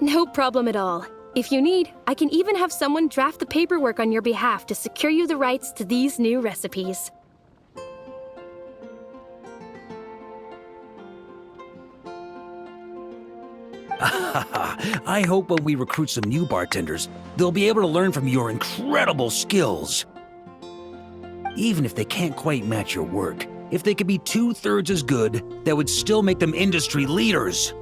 No problem at all. If you need, I can even have someone draft the paperwork on your behalf to secure you the rights to these new recipes. I hope when we recruit some new bartenders, they'll be able to learn from your incredible skills. Even if they can't quite match your work, if they could be 2/3 as good, that would still make them industry leaders.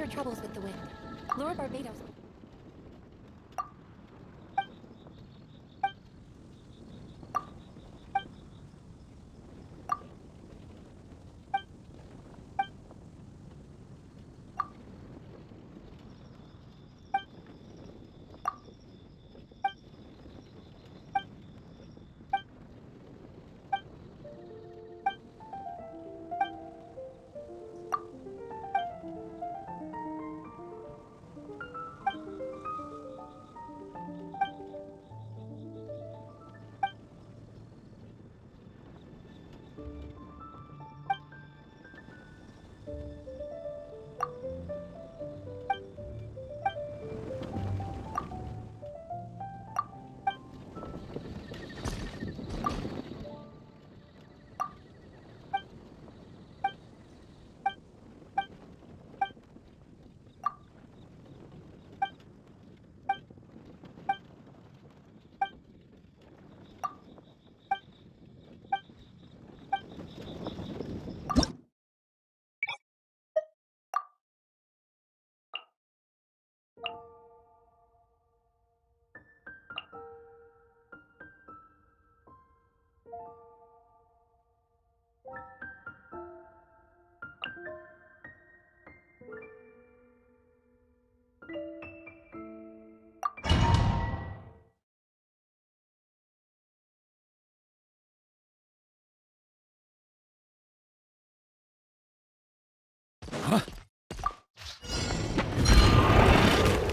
your troubles with the wind. Lord Barbados...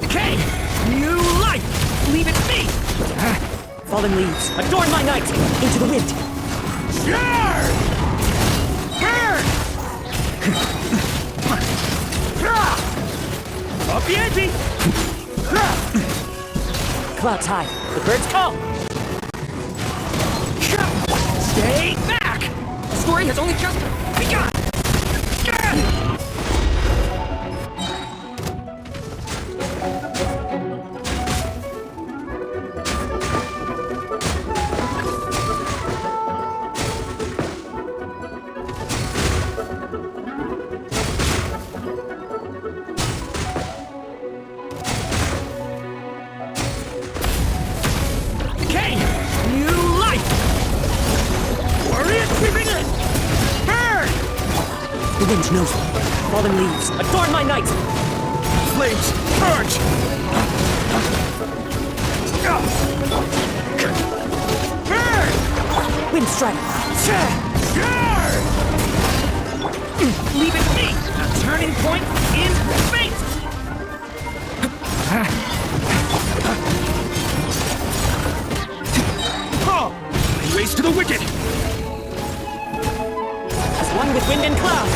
Okay! New life! Leave it to me! Fallen leaves, adorn my night! Into the wind! Sure! Burn! Up the ante! Clouds high, the birds call! Stay back! The story has only just begun! Okay! New life! Warrior creeping in! Burn! The wind knows me. Fallen leaves, adorn my night! Flames, purge! Burn! Wind strike! Leave it to me! A turning point in fate! Oh! I race to the wicked! As one with wind and cloud!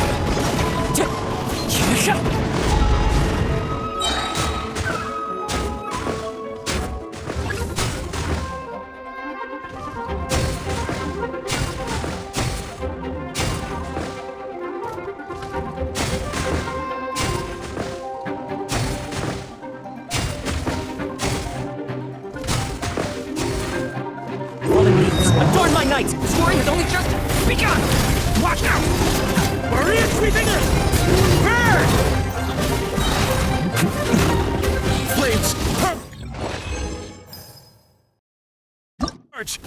Fallen leaves, adorn my night! The story has only just begun! Watch out! Warrior sweeping in! Burn! Flames! Purge!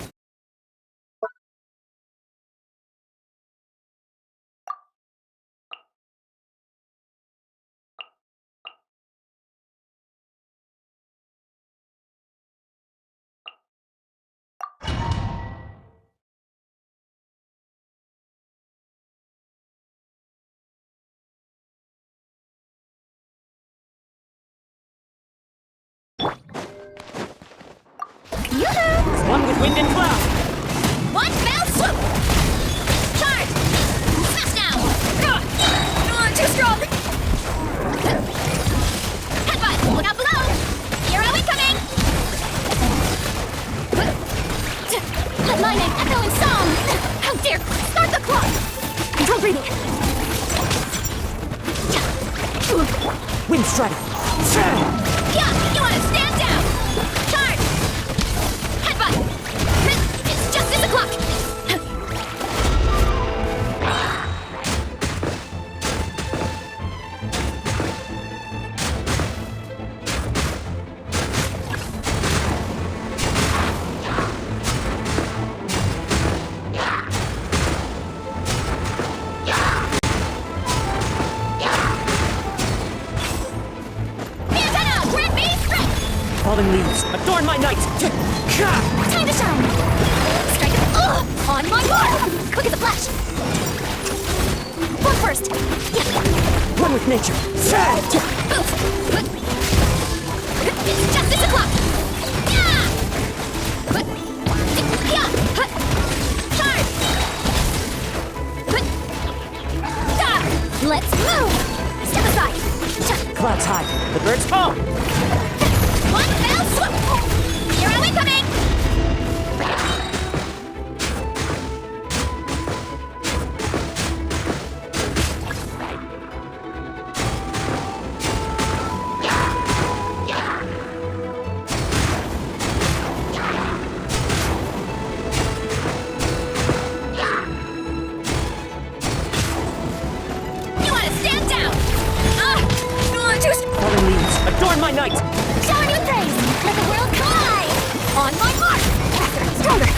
One with wind and cloud! One fell swoop! Charge! Smash now! Too strong! Headbutt! Look out below! Hero incoming! Headlining, echoing song! How dare! Start the clock! Control breathing! Wind strike! Yeah! You wanna stand down! Charge! Headbutt! It's just as a clock! Fallen leaves, adorn my night! Time to shine! Strike it! On my mark! Quick as a flash! One first! Yeah. One with nature! It's just 6 o'clock! Charge! Let's move! Step aside! Clouds high, the birds call! One fell swoop! Hero incoming! You want to stand down! Fallen leaves, adorn my night! Shower you with praise! Let the world collide! On my mark! Faster, stronger!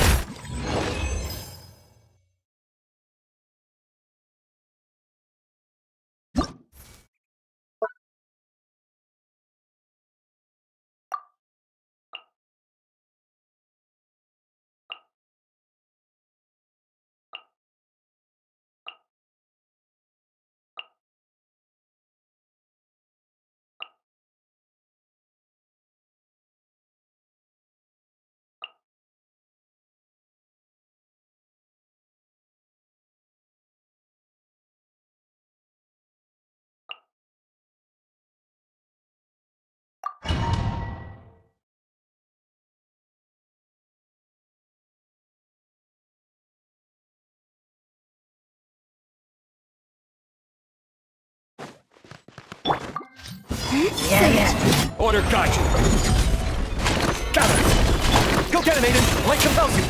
Order guide you. Gather. Go get him, Aiden. Light compels you.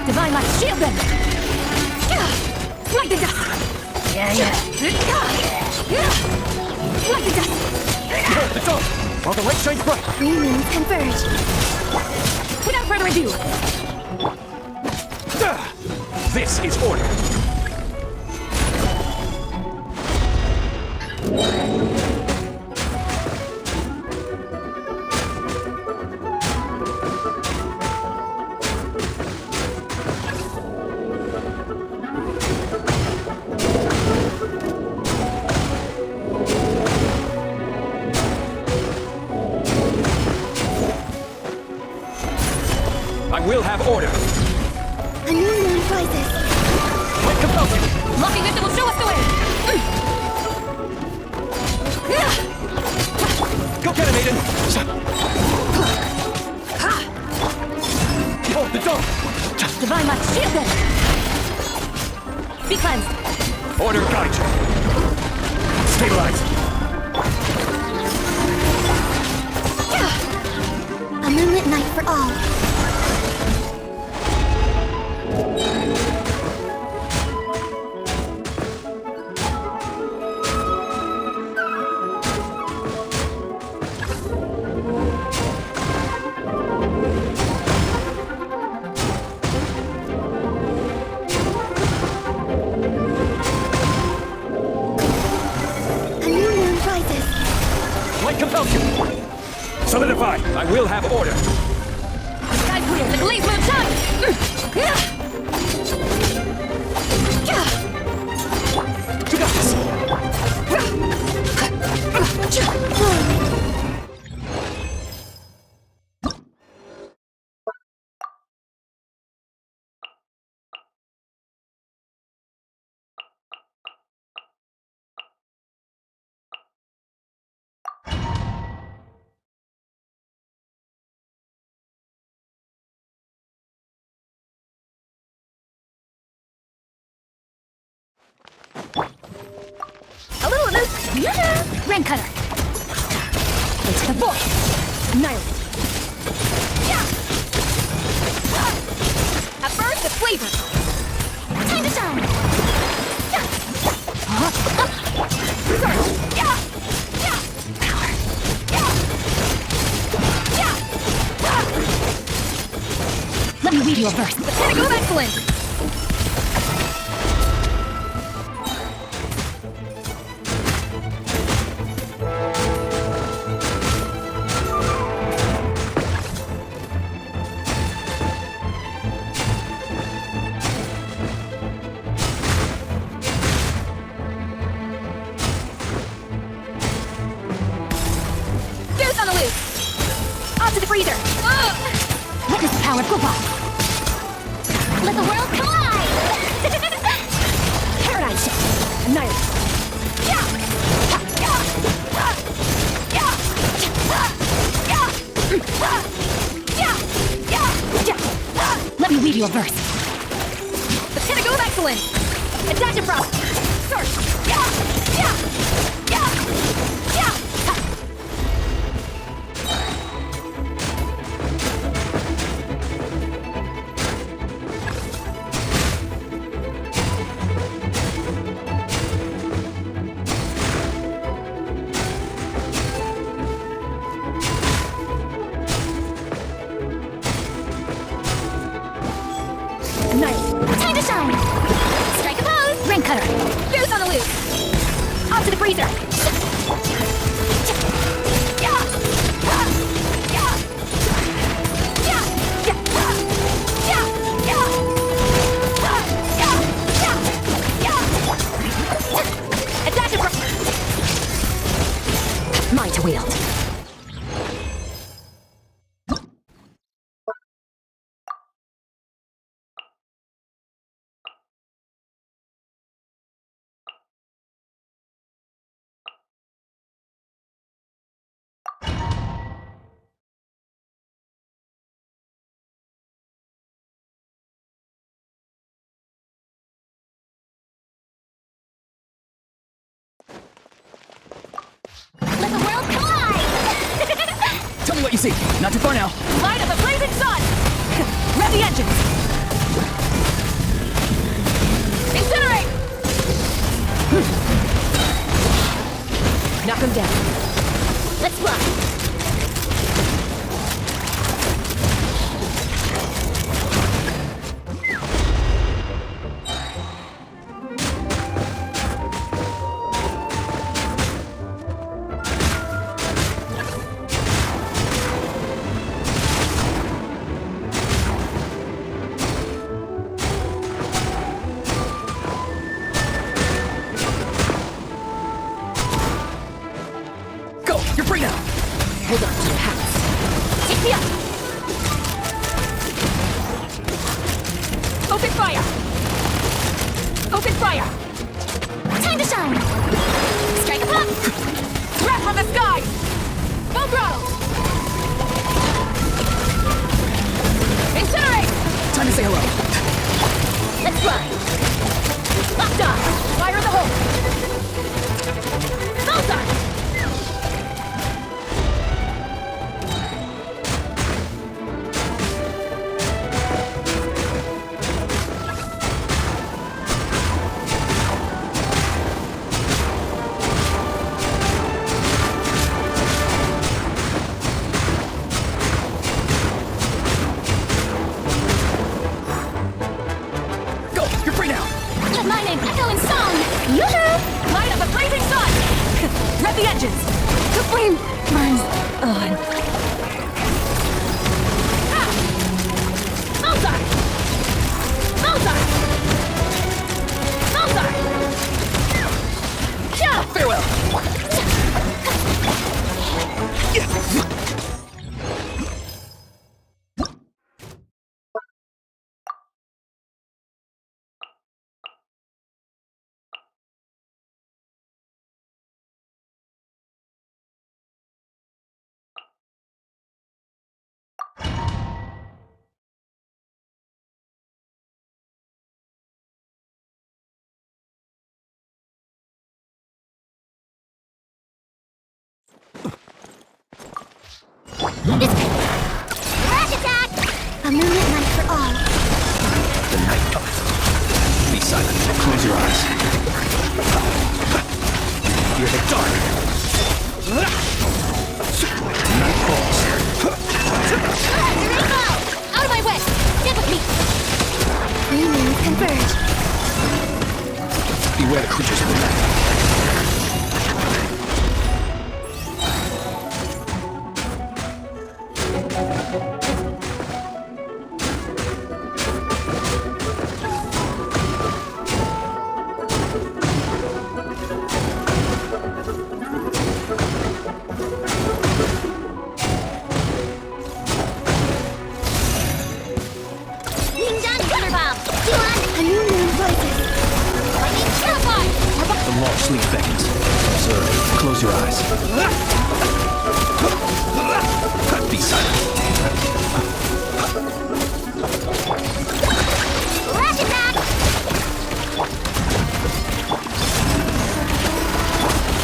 Divine light, shield them! Like the dust! Like the dust! It's on. While the light shines bright. Unions converge. Without further ado, This is order. I will have order. A new moon rises. Light compels you. locking this will show us the way! Go get him, Aiden. Hold the door. Divine light, shield them! Be cleansed! Order guide you. Stabilize. A moonlit night for all. Solidify! I will have order. Sky clear, the blaze moon shine! You got this! A little of this! Rain cutter! Into the void! Annihilate! A burst of flavor! Time to shine! Let me read you a verse. The pinnacle of excellence! on the loose! Onto the freezer! Witness the power of Gopa! Let the world collide! Paradise shift! Annihilate! Let me weave you a verse. The pinnacle of excellence! Attach it from! Time to shine! Strike a pose! Ring cutter! Fuse on the loose! Onto the freezer! Attach it from... Mine to wield. Let the world collide! Tell me what you see. Not too far now. Light up a blazing sun! Rev the engines! Incinerate! Knock him down. Let's fly! You're free now! Hold on to your hats. Take me up! Open fire! Open fire! Time to shine! Strike a pose! Breath from the sky! Full throttle! Incinerate! Time to say hello. Let's fly! Locked on! Fire in the hole! Bullseye! Let my name echo in song! Yoo-hoo! Light up a blazing sun! Rev the engines! The flame burns on. Bullseye! Bullseye! Bullseye! Yeah! Farewell! Crash attack! A moonlit night for all. The night comes. Be silent. Close your eyes. Fear the dark. Night falls. Rainbow! Out of my way! Get with me! Three moons converge. Beware the creatures of the night. Close your eyes. Be silent. Flash it back!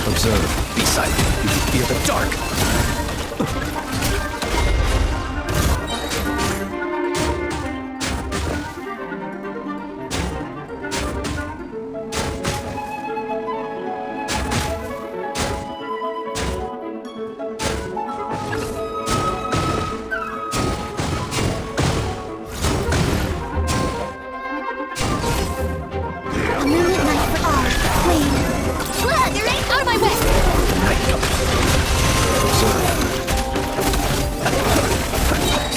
Observe. Be silent. You fear the dark.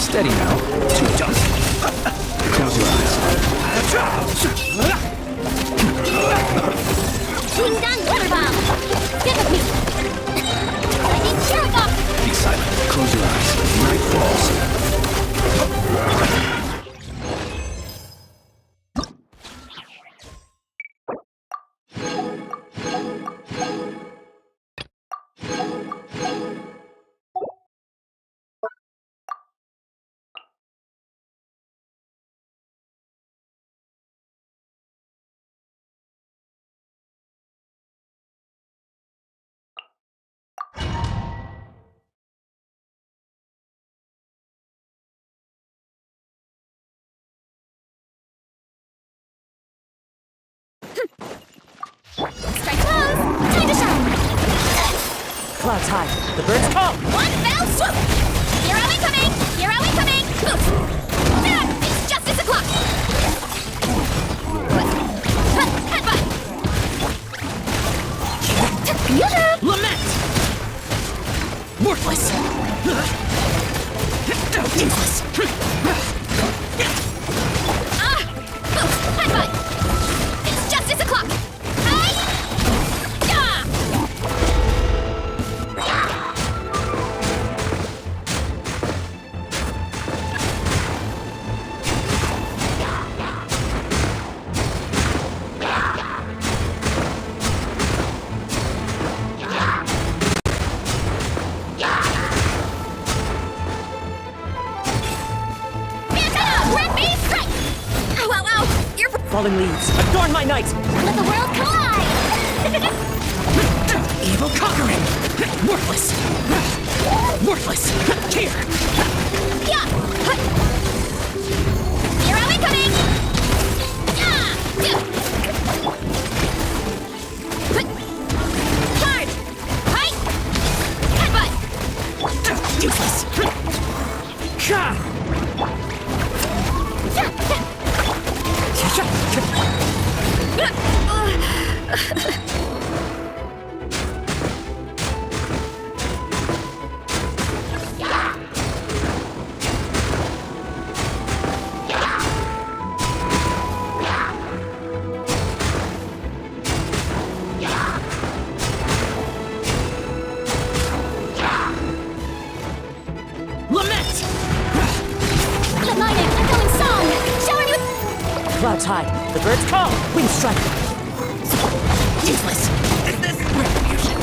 Steady now. Too tough. Close your eyes. King Dun Water Bomb! Stick with me! Lightning Shuriken! Be silent. Close your eyes. Night falls. Strike close! Time to shine! Clouds high. The birds call. One fell swoop! Hero incoming! Hero incoming! Poof! Ah, it's justice o'clock! Headbutt! Lament! Worthless! Useless! Ah! Poof! Headbutt! It's justice o'clock! Hi! Yeah! Falling leaves, adorn my night! Let the world collide! Evil conquering! Worthless! Worthless! Here! Yeah! Hero incoming! Yeah! Hard! Hi! Headbutt! Useless! Ka! Lament! United, echoing song! Showering you... Clouds high. The birds call. Wind strike. Useless. Is this retribution?